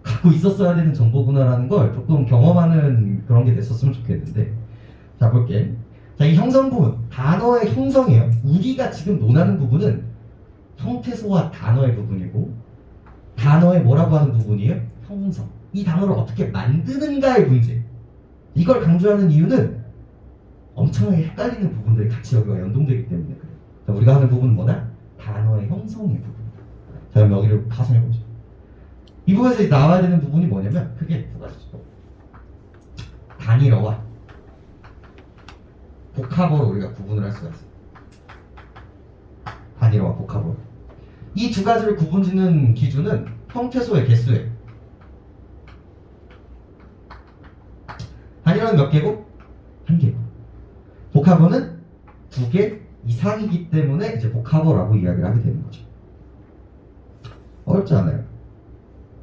갖고 있었어야 되는 정보구나라는 걸 조금 경험하는 그런 게 됐었으면 좋겠는데, 자 볼게. 자, 이 형성 부분, 단어의 형성이에요. 우리가 지금 논하는 부분은 형태소와 단어의 부분이고, 단어의 뭐라고 하는 부분이에요? 형성. 이 단어를 어떻게 만드는가의 문제. 이걸 강조하는 이유는 엄청나게 헷갈리는 부분들이 같이 여기와 연동되기 때문에 그래요. 자, 우리가 하는 부분은 뭐다? 단어의 형성의 부분이다. 자, 그럼 여기를 파생해보죠. 이 부분에서 나와야 되는 부분이 뭐냐면 크게 두 가지죠. 단일어와 복합어로 우리가 구분을 할 수가 있어요. 단일어와 복합어. 이 두 가지를 구분짓는 기준은 형태소의 개수예요. 단일어는 몇 개고? 한 개고. 복합어는 2개 이상이기 때문에 이제 복합어라고 이야기를 하게 되는 거죠. 어렵지 않아요.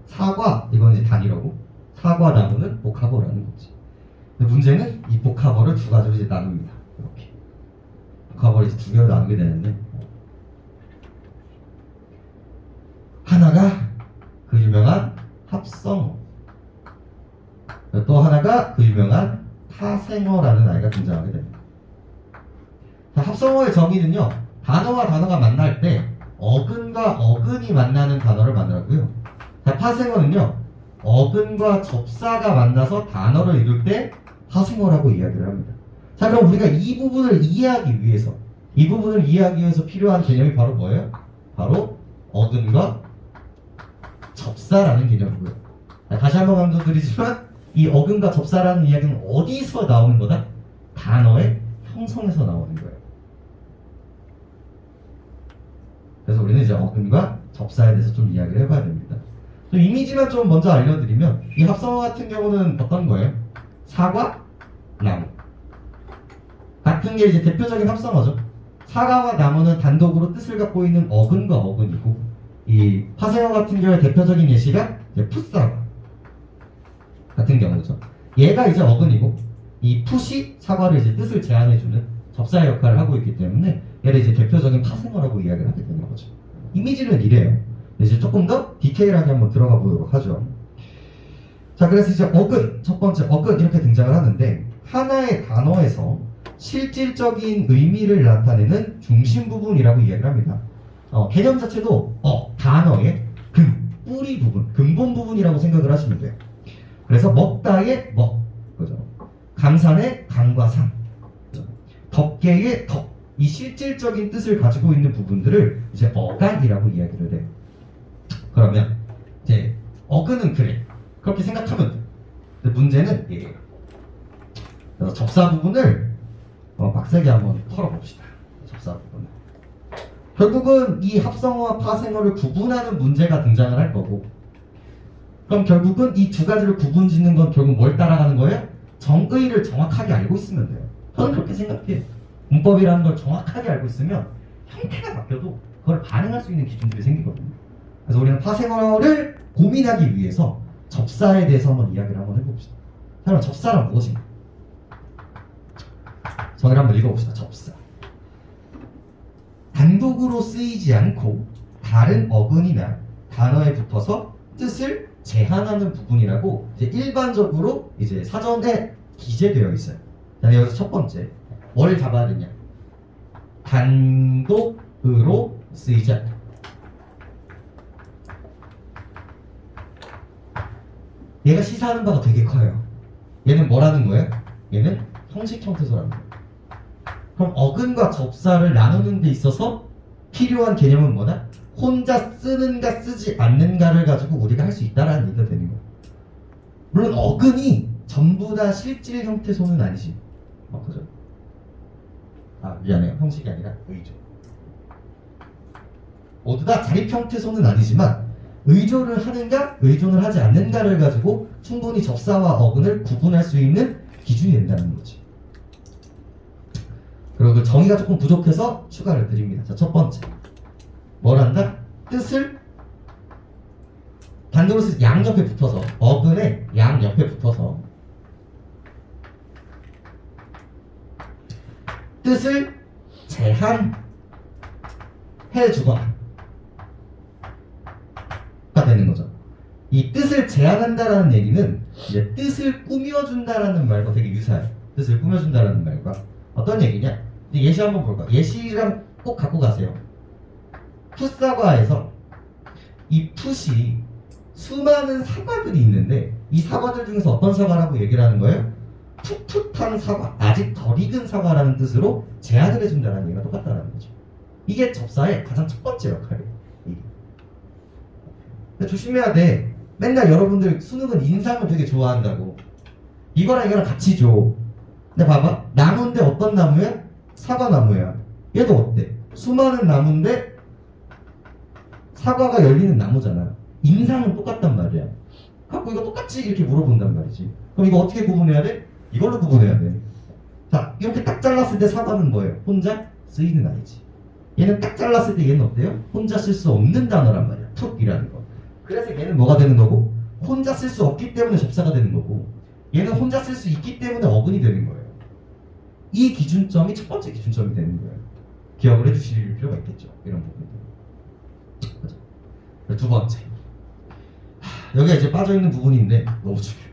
사과, 이건 이제 단일어고, 사과 나무는 복합어라는 거지. 근데 문제는 이 복합어를 두 가지로 이제 나눕니다. 이렇게. 복합어를 이제 두 개로 나누게 되는데, 하나가 그 유명한 합성어, 또 하나가 그 유명한 파생어라는 아이가 등장하게 됩니다. 자, 합성어의 정의는요, 단어와 단어가 만날 때 어근과 어근이 만나는 단어를 말하고요. 자, 파생어는요, 어근과 접사가 만나서 단어를 이룰 때 파생어라고 이야기를 합니다. 자, 그럼 우리가 이 부분을 이해하기 위해서 필요한 개념이 바로 뭐예요? 바로 어근과 접사라는 개념이고요. 자, 다시 한번 강조드리지만 이 어근과 접사라는 이야기는 어디서 나오는 거다? 단어의 형성에서 나오는 거예요. 그래서 우리는 이제 어근과 접사에 대해서 좀 이야기를 해봐야 됩니다. 좀 이미지만 좀 먼저 알려드리면 이 합성어 같은 경우는 어떤 거예요? 사과, 나무 같은 게 이제 대표적인 합성어죠. 사과와 나무는 단독으로 뜻을 갖고 있는 어근과 어근이고, 이 파생어 같은 경우에 대표적인 예시가 이제 풋사과 같은 경우죠. 얘가 이제 어근이고, 이 풋이 사과를 이제 뜻을 제안해주는 접사의 역할을 하고 있기 때문에 얘를 이제 대표적인 파생어라고 이야기를 하게 되는 거죠. 이미지는 이래요. 이제 조금 더 디테일하게 한번 들어가 보도록 하죠. 자, 그래서 이제 어근, 첫 번째 어근 이렇게 등장을 하는데, 하나의 단어에서 실질적인 의미를 나타내는 중심 부분이라고 이야기를 합니다. 개념 자체도 단어의 뿌리 부분, 근본 부분이라고 생각을 하시면 돼요. 그래서 먹다의 먹, 그죠? 강산의 강과 산, 덮개의 덮, 이 실질적인 뜻을 가지고 있는 부분들을 이제 어간이라고 이야기를 해요. 그러면 이제 어근은 그래, 그렇게 생각하면 돼. 근데 문제는 얘예요. 그래서 접사 부분을 빡세게 한번 털어봅시다. 접사 부분을. 결국은 이 합성어와 파생어를 구분하는 문제가 등장을 할 거고, 그럼 결국은 이 두 가지를 구분짓는 건 결국 뭘 따라가는 거예요? 정의를 정확하게 알고 있으면 돼요. 저는 그렇게 생각해요. 문법이라는 걸 정확하게 알고 있으면 형태가 바뀌어도 그걸 반응할 수 있는 기준들이 생기거든요. 그래서 우리는 파생어를 고민하기 위해서 접사에 대해서 한번 이야기를 한번 해봅시다. 그럼 접사란 무엇인가? 정의를 한번 읽어봅시다. 접사. 단독으로 쓰이지 않고 다른 어근이나 단어에 붙어서 뜻을 제한하는 부분이라고 이제 일반적으로 이제 사전에 기재되어 있어요. 자, 여기서 첫 번째, 뭘 잡아야 되냐? 단독으로 쓰이지 않다. 얘가 시사하는 바가 되게 커요. 얘는 뭐라는 거예요? 얘는 형식 형태소라는 거예요. 그럼 어근과 접사를 나누는 데 있어서 필요한 개념은 뭐다? 혼자 쓰는가 쓰지 않는가를 가지고 우리가 할 수 있다라는 얘기가 되는 거예요. 물론 어근이 전부 다 실질 형태소는 아니지. 그죠? 미안해요. 형식이 아니라 의조. 모두 다 자립 형태소는 아니지만 의조를 하는가, 의존을 하지 않는가를 가지고 충분히 접사와 어근을 구분할 수 있는 기준이 된다는 거지. 그리고 그 정의가 조금 부족해서 추가를 드립니다. 자, 첫 번째, 뭘 한다? 뜻을 단도로 쓰 양 옆에 붙어서, 어근의 양 옆에 붙어서 뜻을 제한해 주거나 가 되는 거죠. 이 뜻을 제한한다라는 얘기는 이제 뜻을 꾸며준다라는 말과 되게 유사해요. 뜻을 꾸며준다라는 말과 어떤 얘기냐? 예시 한번 볼까? 예시랑 꼭 갖고 가세요. 풋사과에서 이 풋이 수많은 사과들이 있는데 이 사과들 중에서 어떤 사과라고 얘기를 하는 거예요? 풋풋한 사과, 아직 덜 익은 사과라는 뜻으로 제한을 해준다는 얘기가 똑같다는 거죠. 이게 접사의 가장 첫 번째 역할이에요. 근데 조심해야 돼. 맨날 여러분들 수능은 인상을 되게 좋아한다고. 이거랑 이거랑 같이 줘. 근데 봐봐. 나무인데 어떤 나무야? 사과나무야. 얘도 어때? 수많은 나무인데 사과가 열리는 나무잖아. 인상은 똑같단 말이야. 갖고 이거 똑같이 이렇게 물어본단 말이지. 그럼 이거 어떻게 구분해야 돼? 이걸로 구분해야 돼. 자, 이렇게 딱 잘랐을 때 사과는 뭐예요? 혼자 쓰이는 아이지. 얘는 딱 잘랐을 때 얘는 어때요? 혼자 쓸 수 없는 단어란 말이야. 툭이라는 거. 그래서 얘는 뭐가 되는 거고, 혼자 쓸 수 없기 때문에 접사가 되는 거고, 얘는 혼자 쓸 수 있기 때문에 어근이 되는 거예요. 이 기준점이 첫 번째 기준점이 되는 거예요. 기억을 해주실 필요가 있겠죠. 이런 부분들. 두 번째. 여기가 이제 빠져있는 부분인데 너무 중요해요.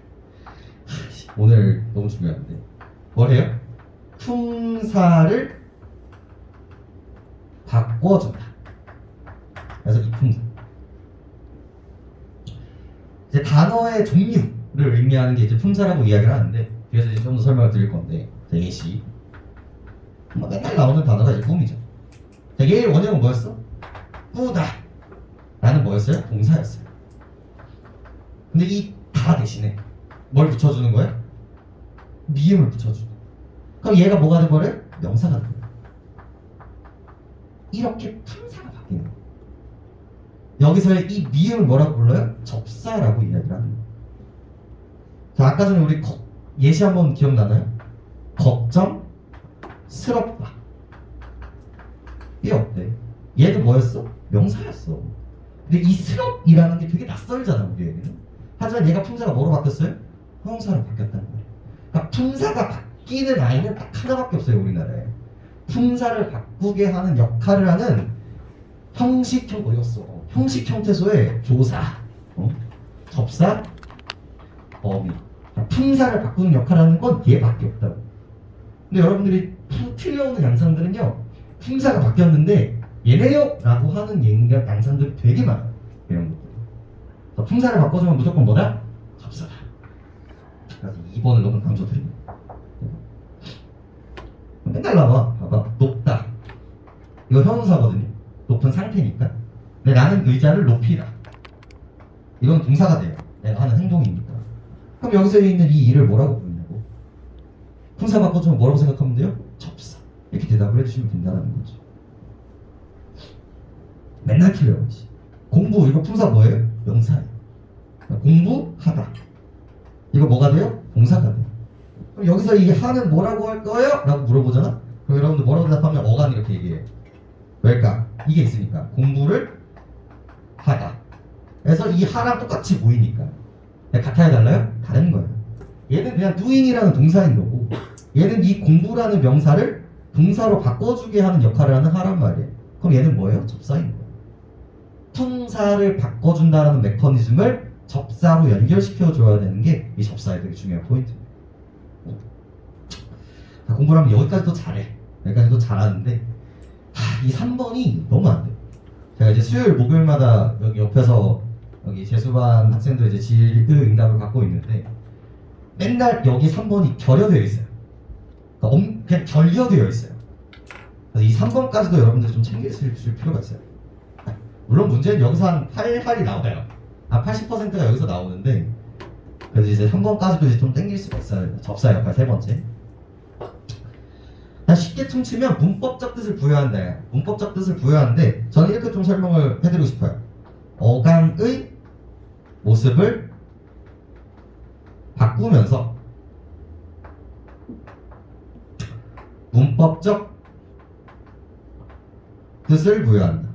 오늘 너무 중요한데 뭐래요? 품사를 바꿔준다. 그래서 이 품사 이제 단어의 종류를 의미하는 게 이제 품사라고 이야기를 하는데 뒤에서 이제 좀 더 설명을 드릴 건데 예시 뭐 맨날 나오는 단어가 이제 꿈이죠. 얘의 원형은 뭐였어? 꾸다 라는 뭐였어요? 동사였어요. 근데 이 다 대신에 뭘 붙여주는 거야? 미음을 붙여주는 거야. 그럼 얘가 뭐가 돼버려요? 명사가 돼버려요. 이렇게 품사가 바뀌는 거예요. 여기서의 이 미음을 뭐라고 불러요? 접사라고 이야기를 하는 거예요. 자, 아까 전에 우리 예시 한번 기억나나요? 걱정스럽다. 이게 어때? 얘는 뭐였어? 명사였어. 근데 이 스럽이라는 게 되게 낯설잖아 우리에게는. 하지만 얘가 품사가 뭐로 바뀌었어요? 형용사로 바뀌었다는 거예요. 그러니까 품사가 바뀌는 아이는 딱 하나밖에 없어요 우리나라에. 품사를 바꾸게 하는 역할을 하는 형식 형태소의 조사, 접사, 어미. 품사를 바꾸는 역할을 하는 건 얘밖에 없다고. 근데 여러분들이 틀려오는 양상들은요, 품사가 바뀌었는데 얘네요 라고 하는 양상들이 되게 많아요. 이런 것들. 품사를 바꿔주면 무조건 뭐다? 접사다. 그래서 2번을 너무 강조드립니다. 맨날 나와. 봐봐. 높다. 이거 형용사거든요. 높은 상태니까. 근데 나는 의자를 높이다. 이건 동사가 돼요. 내가 하는 행동이니까. 그럼 여기서 있는 이 일을 뭐라고 부르냐고. 품사 바꿔주면 뭐라고 생각하면 돼요? 접사. 이렇게 대답을 해주시면 된다는 거죠. 맨날 틀려요. 공부 이거 품사 뭐예요? 명사예요. 공부하다. 이거 뭐가 돼요? 동사가 돼요. 그럼 여기서 이 하는 뭐라고 할 거예요? 라고 물어보잖아. 그럼 여러분들 뭐라고 대답하면 어간 이렇게 얘기해요. 왜일까? 이게 있으니까. 공부를 하다. 그래서 이 하랑 똑같이 보이니까. 같아야 달라요? 다른 거예요. 얘는 그냥 doing이라는 동사인 거고, 얘는 이 공부라는 명사를 동사로 바꿔주게 하는 역할을 하는 하란 말이에요. 그럼 얘는 뭐예요? 접사인 거예요. 품사를 바꿔준다는 메커니즘을 접사로 연결시켜줘야 되는 게 이 접사의 되게 중요한 포인트입니다. 공부를 하면 여기까지도 잘해. 여기까지도 잘하는데 이 3번이 너무 안 돼. 제가 이제 수요일 목요일마다 여기 옆에서 여기 재수반 학생들 이제 질의 응답을 받고 있는데 맨날 여기 3번이 결여되어 있어요. 그러니까 그냥 결여되어 있어요. 그래서 이 3번까지도 여러분들 좀 챙길 필요가 있어요. 물론 문제는 여기서 한 8할이 나와요. 80%가 여기서 나오는데 그래서 이제 3번까지도 이제 좀 땡길 수가 있어요. 접사 역할 세 번째. 쉽게 퉁치면 문법적 뜻을 부여한다. 문법적 뜻을 부여하는데 저는 이렇게 좀 설명을 해드리고 싶어요. 어강의 모습을 바꾸면서 문법적 뜻을 부여한다.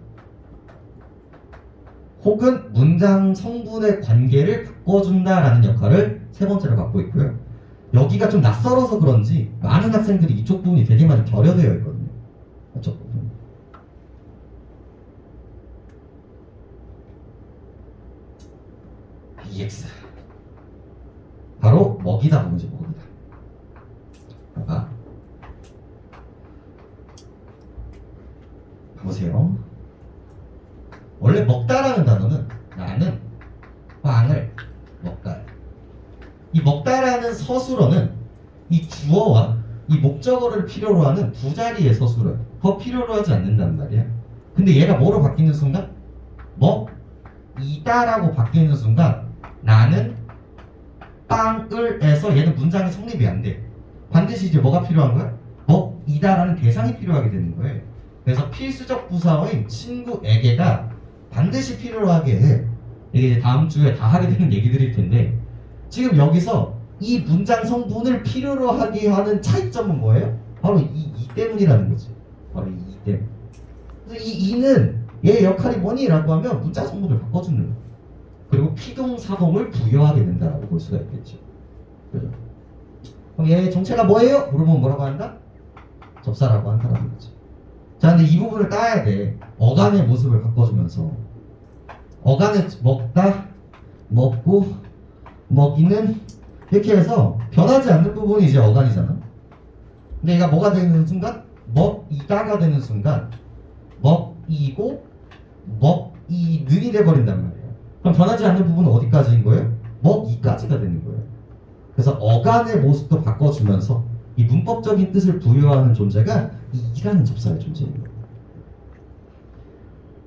혹은 문장 성분의 관계를 바꿔준다라는 역할을 세 번째로 갖고 있고요. 여기가 좀 낯설어서 그런지 많은 학생들이 이쪽 부분이 되게 많이 결여되어 있거든요. 이쪽 부분. EX 바로 먹이다 보이죠. 먹이다. 봐봐. 보세요. 원래 먹다라는 단어는 나는 빵을 먹다. 이 먹다라는 서술어는 이 주어와 이 목적어를 필요로 하는 두 자리의 서술어예요. 더 필요로 하지 않는단 말이야. 근데 얘가 뭐로 바뀌는 순간? 먹이다라고 바뀌는 순간 나는 빵을 해서 얘는 문장의 성립이 안 돼. 반드시 이제 뭐가 필요한 거야? 먹이다라는 대상이 필요하게 되는 거예요. 그래서 필수적 부사어인 친구에게가 반드시 필요로 하게 해. 이게 다음 주에 다 하게 되는 얘기들일 텐데 지금 여기서 이 문장 성분을 필요로 하게 하는 차이점은 뭐예요? 바로 이 때문이라는 거지. 바로 이 때문. 그래서 이 이는 얘의 역할이 뭐니? 라고 하면 문장 성분을 바꿔주는 거예요. 그리고 피동사동을 부여하게 된다라고 볼 수가 있겠죠. 그죠? 그럼 얘의 정체가 뭐예요? 물어보면 뭐라고 한다? 접사라고 한다라는 거죠. 자, 근데 이 부분을 따야 돼. 어간의 모습을 바꿔주면서 어간을 먹다, 먹고, 먹이는 이렇게 해서 변하지 않는 부분이 이제 어간이잖아. 근데 얘가 뭐가 되는 순간? 먹이다가 되는 순간 먹이고 먹이는이 돼버린단 말이에요. 그럼 변하지 않는 부분은 어디까지인 거예요? 먹이까지가 되는 거예요. 그래서 어간의 모습도 바꿔주면서 이 문법적인 뜻을 부여하는 존재가 이 이라는 접사의 존재인 거예요.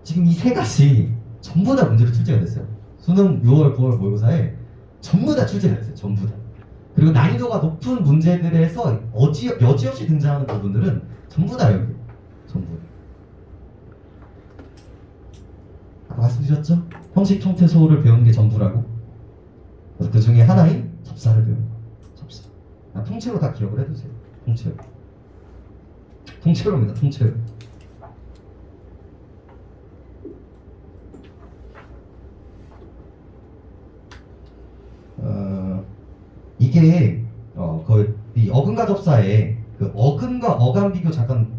지금 이 세 가지 전부 다 문제로 출제가 됐어요. 수능 6월, 9월 모의고사에 전부 다 출제가 됐어요. 전부 다. 그리고 난이도가 높은 문제들에서 여지없이 등장하는 부분들은 전부 다 여기. 전부. 아까 말씀드렸죠? 형식, 형태, 소호를 배우는 게 전부라고. 그래서 그 중에 하나인 접사를 배우는 거예요. 접사. 통째로 다 기억을 해두세요. 통째로. 통째로입니다. 통째로. 이게 이 어근과 접사에 그 어근과 어간 비교 잠깐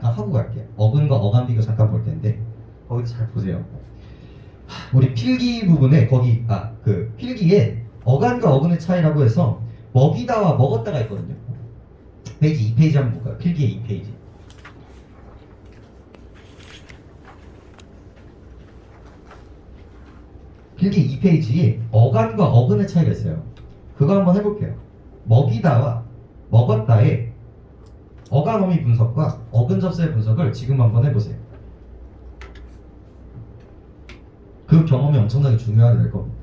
하고 갈게요. 어근과 어간 비교 잠깐 볼 텐데 거기서 잘 보세요. 우리 필기 부분에 거기 그 필기에 어간과 어근의 차이라고 해서 먹이다와 먹었다가 있거든요. 페이지 2페이지 한번 볼까요? 필기의 2페이지. 필기 2페이지에 어간과 어근의 차이가 있어요. 그거 한번 해볼게요. 먹이다와 먹었다의 어간 어미 분석과 어근 접사의 분석을 지금 한번 해보세요. 그 경험이 엄청나게 중요하게 될 겁니다.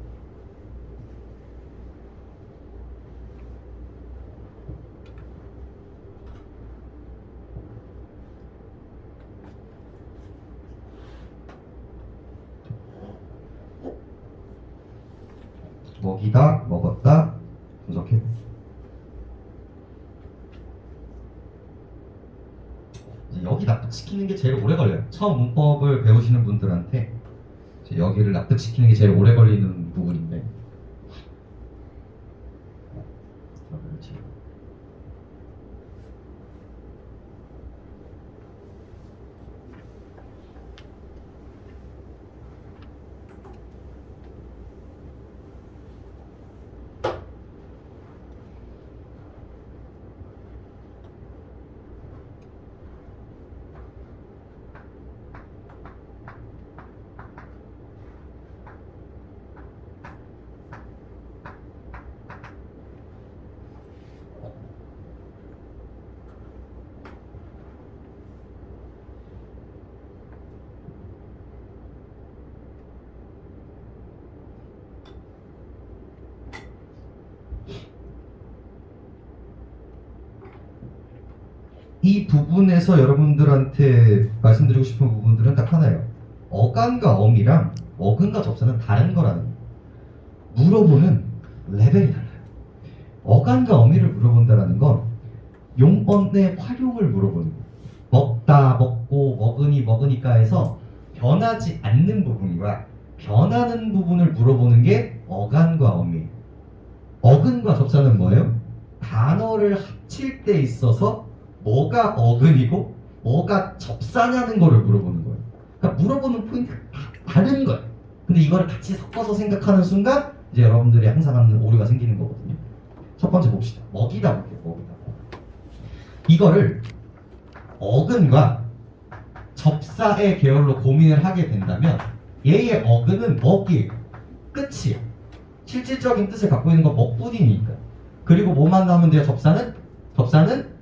먹이다, 먹었다, 분석해. 여기 납득시키는 게 제일 오래 걸려요. 처음 문법을 배우시는 분들한테 여기를 납득시키는 게 제일 오래 걸리는 부분인데. 그렇지. 이 부분에서 여러분들한테 말씀드리고 싶은 부분들은 딱 하나예요. 어간과 어미랑 어근과 접사는 다른 거라는 거예요. 물어보는 레벨이 달라요. 어간과 어미를 물어본다는 건 용언의 활용을 물어보는 거예요. 먹다, 먹고, 먹으니, 먹으니까 해서 변하지 않는 부분과 변하는 부분을 물어보는 게 어간과 어미예요. 어근과 접사는 뭐예요? 단어를 합칠 때 있어서 뭐가 어근이고 뭐가 접사냐는 거를 물어보는 거예요. 그러니까 물어보는 포인트가 다른 거예요. 근데 이거를 같이 섞어서 생각하는 순간 이제 여러분들이 항상 하는 오류가 생기는 거거든요. 첫 번째 봅시다. 먹이다 볼게요. 먹이다. 이거를 어근과 접사의 계열로 고민을 하게 된다면 얘의 어근은 먹이에요. 끝이에요. 실질적인 뜻을 갖고 있는 건 먹뿐이니까. 그리고 뭐만 하면 돼요? 접사는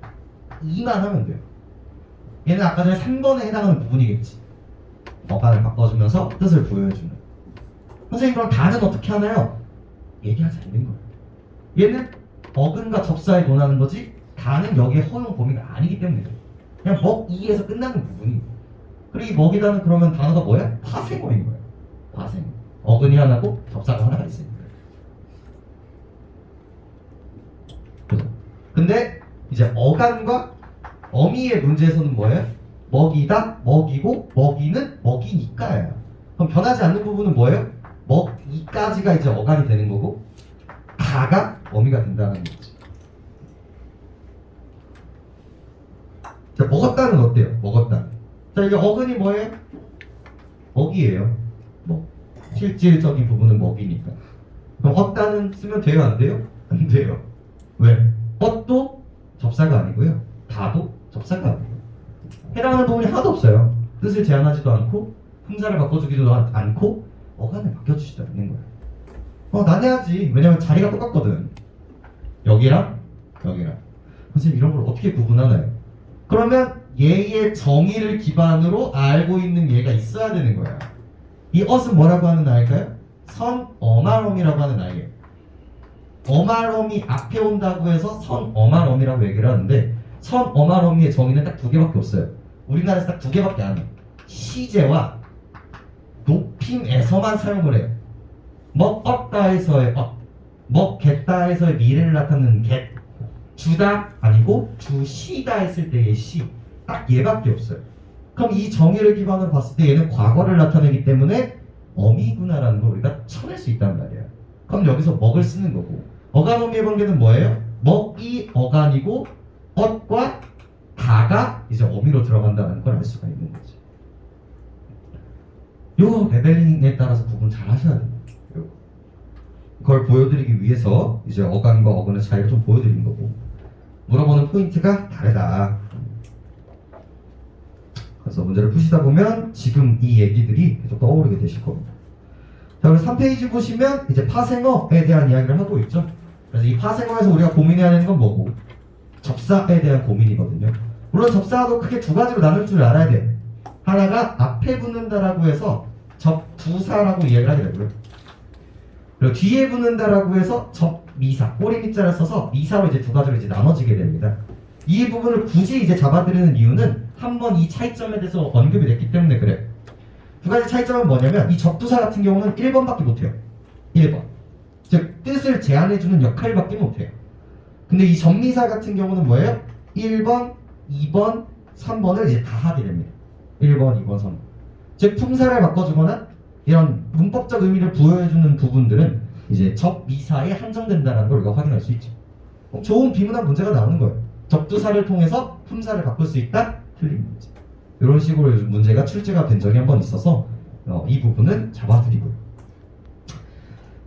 2만 하면 돼요. 얘는 아까 전에 3번에 해당하는 부분이겠지. 어간을 바꿔주면서 뜻을 부여해주는. 선생님 그럼 다는 어떻게 하나요? 얘기하지 않는 거예요. 얘는 어근과 접사에 논하는 거지 다는 여기에 허용 범위가 아니기 때문에 그냥 먹이에서 끝나는 부분이. 그리고 이 먹이다는 그러면 단어가 뭐야? 파생어인 거예요. 파생어. 어근이 하나고 접사가 하나가 있으니까. 그죠? 근데 이제 어간과 어미의 문제에서는 뭐예요? 먹이다, 먹이고, 먹이는 먹이니까예요. 그럼 변하지 않는 부분은 뭐예요? 먹이까지가 이제 어간이 되는 거고 다가 어미가 된다는 거지. 자, 먹었다는 어때요? 먹었다. 자, 이게 어근이 뭐예요? 먹이에요. 먹. 실질적인 부분은 먹이니까. 그럼 엇다는 쓰면 돼요, 안 돼요? 안 돼요. 왜? 엇도 접사가 아니고요. 다도 접사가 아니에요. 해당하는 부분이 하나도 없어요. 뜻을 제한하지도 않고 품사를 바꿔주기도 않고 어간을 바뀌어주지도 않는 거예요. 난해하지. 왜냐면 자리가 똑같거든. 여기랑 여기랑. 선생님 이런 걸 어떻게 구분하나요? 그러면 얘의 정의를 기반으로 알고 있는 얘가 있어야 되는 거야. 이 엇은 뭐라고 하는 아이일까요? 선어말엄이라고 하는 아이예요. 어말엄이 앞에 온다고 해서 선어말엄이라고 얘기를 하는데 선어말엄의 정의는 딱 두 개밖에 없어요. 우리나라에서 딱 두 개밖에 안 해요. 시제와 높임에서만 사용을 해요. 먹었다에서의 먹겠다에서의 미래를 나타내는 get, 주다 아니고 주시다 했을 때의 시, 딱 얘밖에 없어요. 그럼 이 정의를 기반으로 봤을 때 얘는 과거를 나타내기 때문에 어미구나라는 걸 우리가 쳐낼 수 있단 말이에요. 그럼 여기서 먹을 쓰는 거고, 어간어미의 관계는 뭐예요? 먹이 어간이고 엇과 다가 이제 어미로 들어간다는 걸 알 수가 있는 거지. 요 레벨링에 따라서 구분 잘 하셔야 돼요. 그걸 보여드리기 위해서 이제 어간과 어근의 차이를 좀 보여드린 거고, 물어보는 포인트가 다르다. 그래서 문제를 푸시다 보면 지금 이 얘기들이 계속 떠오르게 되실 겁니다. 자, 그래서 3페이지 보시면 이제 파생어에 대한 이야기를 하고 있죠. 그래서 이 파생어에서 우리가 고민해야 하는 건 뭐고? 접사에 대한 고민이거든요. 물론 접사도 크게 두 가지로 나눌 줄 알아야 돼. 하나가 앞에 붙는다라고 해서 접두사라고 이해를 하게 되고요. 그리고 뒤에 붙는다라고 해서 접미사, 꼬리미자를 써서 미사로 이제 두 가지로 이제 나눠지게 됩니다. 이 부분을 굳이 이제 잡아드리는 이유는 한번 이 차이점에 대해서 언급이 됐기 때문에 그래. 두 가지 차이점은 뭐냐면 이 접두사 같은 경우는 1번밖에 못해요. 1번. 즉 뜻을 제한해주는 역할밖에 못해요. 근데 이 접미사 같은 경우는 뭐예요? 1번, 2번, 3번을 이제 다 하게 됩니다. 1번, 2번, 3번. 즉 품사를 바꿔주거나 이런 문법적 의미를 부여해주는 부분들은 이제 접미사에 한정된다는 걸 우리가 확인할 수 있죠. 좋은 비문학 문제가 나오는 거예요. 접두사를 통해서 품사를 바꿀 수 있다? 틀린 문제. 이런 식으로 문제가 출제가 된 적이 한 번 있어서 이 부분은 잡아드리고요.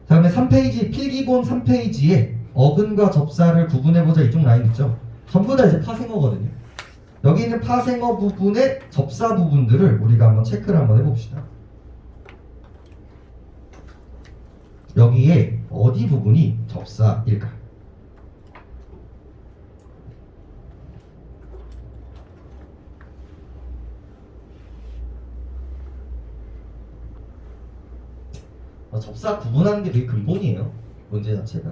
자, 그다음에 3페이지 필기본 3페이지에 어근과 접사를 구분해보자 이쪽 라인 있죠. 전부 다 이제 파생어거든요. 여기 있는 파생어 부분의 접사 부분들을 우리가 한번 체크를 한번 해봅시다. 여기에 어디 부분이 접사일까? 접사 구분하는 게 되게 근본이에요. 문제 자체가.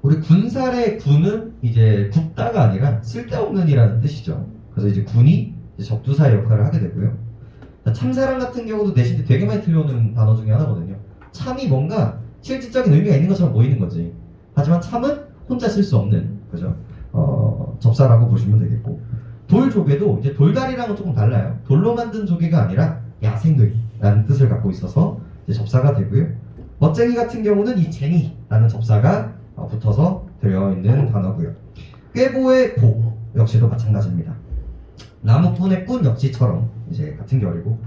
우리 군살의 군은 이제 굽다가 아니라 쓸데없는이라는 뜻이죠. 그래서 이제 군이 이제 접두사의 역할을 하게 되고요. 참사랑 같은 경우도 내신데 되게 많이 틀려오는 단어 중에 하나거든요. 참이 뭔가 실질적인 의미가 있는 것처럼 보이는 거지. 하지만 참은 혼자 쓸 수 없는, 그죠? 접사라고 보시면 되겠고, 돌조개도 이제 돌다리랑은 조금 달라요. 돌로 만든 조개가 아니라 야생의라는 뜻을 갖고 있어서 이제 접사가 되고요. 멋쟁이 같은 경우는 이 쟁이라는 접사가 붙어서 들어있는 단어고요. 꾀보의 보 역시도 마찬가지입니다. 나무꾼의 꾼 역시처럼 이제 같은 결이고,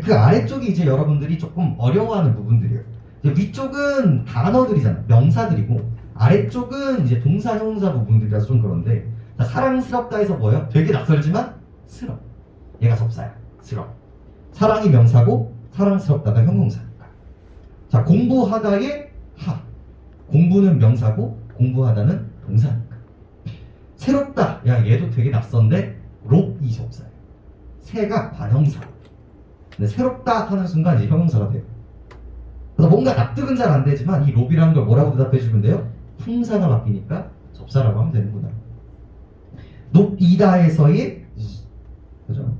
그 아래쪽이 이제 여러분들이 조금 어려워하는 부분들이에요. 위쪽은 단어들이잖아, 명사들이고, 아래쪽은 이제 동사, 형용사 부분들이라서 좀 그런데, 자, 사랑스럽다에서 뭐예요? 되게 낯설지만 스럽. 얘가 접사야. 스럽. 사랑이 명사고 사랑스럽다가 형용사니까. 자, 공부하다의 하. 공부는 명사고 공부하다는 동사니까. 새롭다. 야, 얘도 되게 낯선데 롭이 접사예요. 새가 관형사. 근데 새롭다 하는 순간 이제 형용사가 돼요. 그래서 뭔가 납득은 잘 안 되지만 이 롭이라는 걸 뭐라고 대답해 주면 돼요? 품사가 바뀌니까 접사라고 하면 되는구나. 높이다에서의 이. 그죠?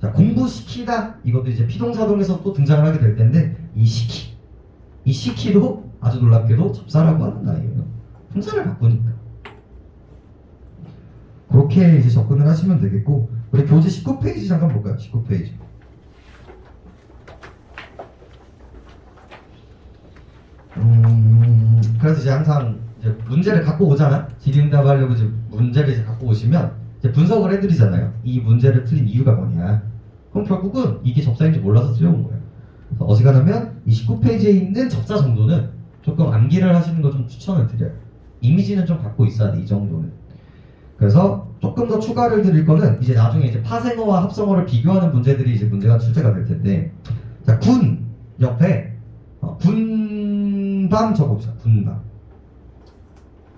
자, 공부시키다. 이것도 이제 피동사동에서 또 등장을 하게 될 텐데 이 시키도 아주 놀랍게도 접사라고 하는 나이에요. 품사를 바꾸니까. 그렇게 이제 접근을 하시면 되겠고, 우리 교재 19페이지 잠깐 볼까요? 19페이지. 그래서 이제 항상 이제 문제를 갖고 오잖아. 질의응답 하려고 이제 문제를 이제 갖고 오시면 이제 분석을 해드리잖아요. 이 문제를 틀린 이유가 뭐냐. 그럼 결국은 이게 접사인지 몰라서 틀려온 거예요. 그래서 어지간하면 이 19페이지에 있는 접사 정도는 조금 암기를 하시는 거 좀 추천을 드려요. 이미지는 좀 갖고 있어야 돼, 이 정도는. 그래서 조금 더 추가를 드릴 거는 이제 나중에 이제 파생어와 합성어를 비교하는 문제들이 이제 문제가 출제가 될 텐데, 자, 군 옆에 군밤 적어봅시다.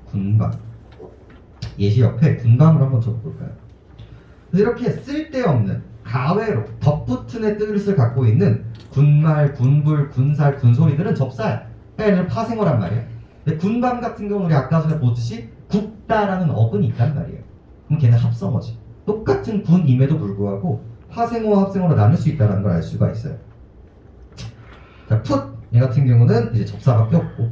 군밤. 예시 옆에 군밤을 한번 적어볼까요? 이렇게 쓸데없는 가외로 덧붙은의 뜻을 갖고 있는 군말, 군불, 군살, 군소리들은 접사야. 얘는 파생어란 말이야. 근데 군밤 같은 경우는 우리 아까 전에 보듯이 굽다라는 어근이 있단 말이에요. 그럼 걔는 합성어지. 똑같은 군임에도 불구하고 파생어와 합성어로 나눌 수 있다는 걸 알 수가 있어요. 자, 풋! 얘 같은 경우는 이제 접사밖에 없고,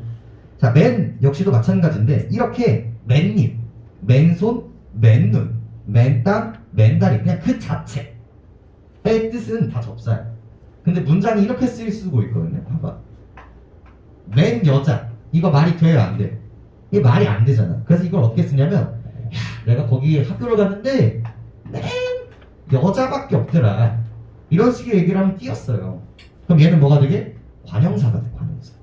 자, 맨 역시도 마찬가지인데 이렇게 맨입, 맨손, 맨눈, 맨땅, 맨다리 그냥 그 자체의 뜻은 다 접사예요. 근데 문장이 이렇게 쓰고 있거든요. 봐봐. 맨 여자. 이거 말이 돼요? 안 돼요? 이게 말이 안 되잖아. 그래서 이걸 어떻게 쓰냐면, 야, 내가 거기 학교를 갔는데 맨 여자밖에 없더라. 이런 식의 얘기를 하면 띄었어요. 그럼 얘는 뭐가 되게? 관형사가 돼, 관형사.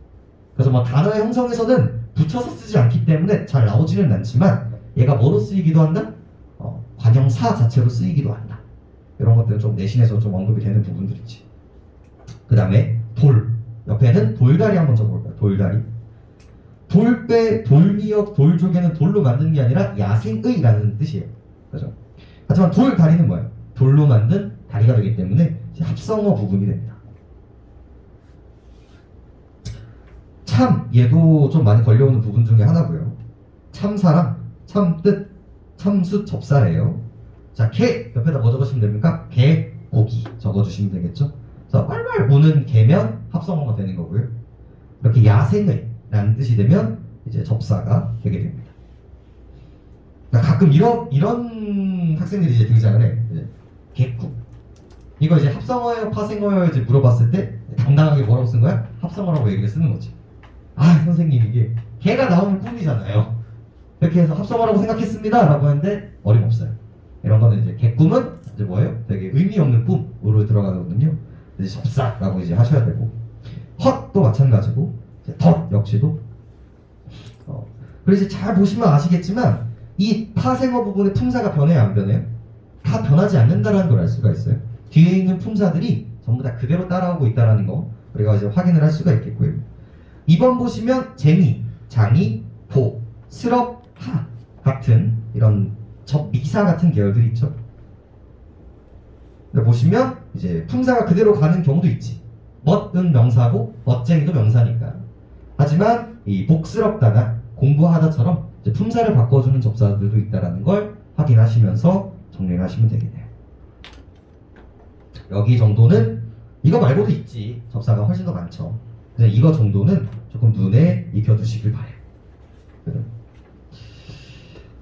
그래서 뭐 단어의 형성에서는 붙여서 쓰지 않기 때문에 잘 나오지는 않지만 얘가 뭐로 쓰이기도 한다? 관형사 자체로 쓰이기도 한다. 이런 것들은 좀 내신에서 좀 언급이 되는 부분들이지. 그 다음에 돌. 옆에는 돌다리 한번 적어볼까요? 돌다리. 돌배, 돌미역, 돌조개는 돌로 만든 게 아니라 야생의라는 뜻이에요. 그죠? 하지만 돌다리는 뭐예요? 돌로 만든 다리가 되기 때문에 합성어 부분이 됩니다. 참, 얘도 좀 많이 걸려오는 부분 중에 하나고요. 참사랑 참뜻, 참숯 접사예요. 자, 개 옆에다 뭐 적으시면 됩니까? 개, 고기 적어주시면 되겠죠? 자, 빨빨 우는 개면 합성어가 되는 거고요. 이렇게 야생의 라는 뜻이 되면 이제 접사가 되게 됩니다. 그러니까 가끔 이런 학생들이 이제 등장을 해. 이제 개꿈. 이거 이제 합성어예요, 파생어예요? 이제 물어봤을 때 당당하게 뭐라고 쓴 거야? 합성어라고 얘기를 쓰는 거지. 아, 선생님 이게 개가 나오는 꿈이잖아요. 이렇게 해서 합성어라고 생각했습니다 라고 하는데 어림없어요. 이런 거는 이제 개꿈은 이제 뭐예요? 되게 의미 없는 꿈으로 들어가거든요. 이제 접사라고 이제 하셔야 되고, 헛도 마찬가지고, 덧 역시도. 그래서 잘 보시면 아시겠지만 이 파생어 부분의 품사가 변해요, 안 변해요? 다 변하지 않는다라는 걸 알 수가 있어요. 뒤에 있는 품사들이 전부 다 그대로 따라오고 있다라는 거 우리가 이제 확인을 할 수가 있겠고요. 2번 보시면 재미, 장이, 보, 스럽, 하 같은 이런 접미사 같은 계열들이 있죠. 보시면 이제 품사가 그대로 가는 경우도 있지. 멋은 명사고 멋쟁이도 명사니까. 하지만 이 복스럽다나 공부하다처럼 이제 품사를 바꿔주는 접사들도 있다는 걸 확인하시면서 정리를 하시면 되겠네요. 여기 정도는 이거 말고도 있지. 접사가 훨씬 더 많죠. 이거 정도는 조금 눈에 익혀두시길 바래요.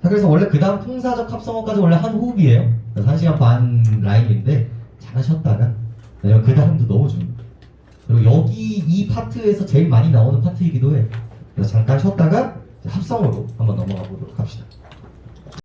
자, 그래서 원래 그 다음 통사적 합성어까지 원래 한 호흡이에요. 그래서 1시간 반 라인인데 잘하셨다가 그 다음도 너무 줍니다. 그리고 여기 이 파트에서 제일 많이 나오는 파트이기도 해요. 그래서 잠깐 쉬었다가 합성어로 한번 넘어가 보도록 합시다.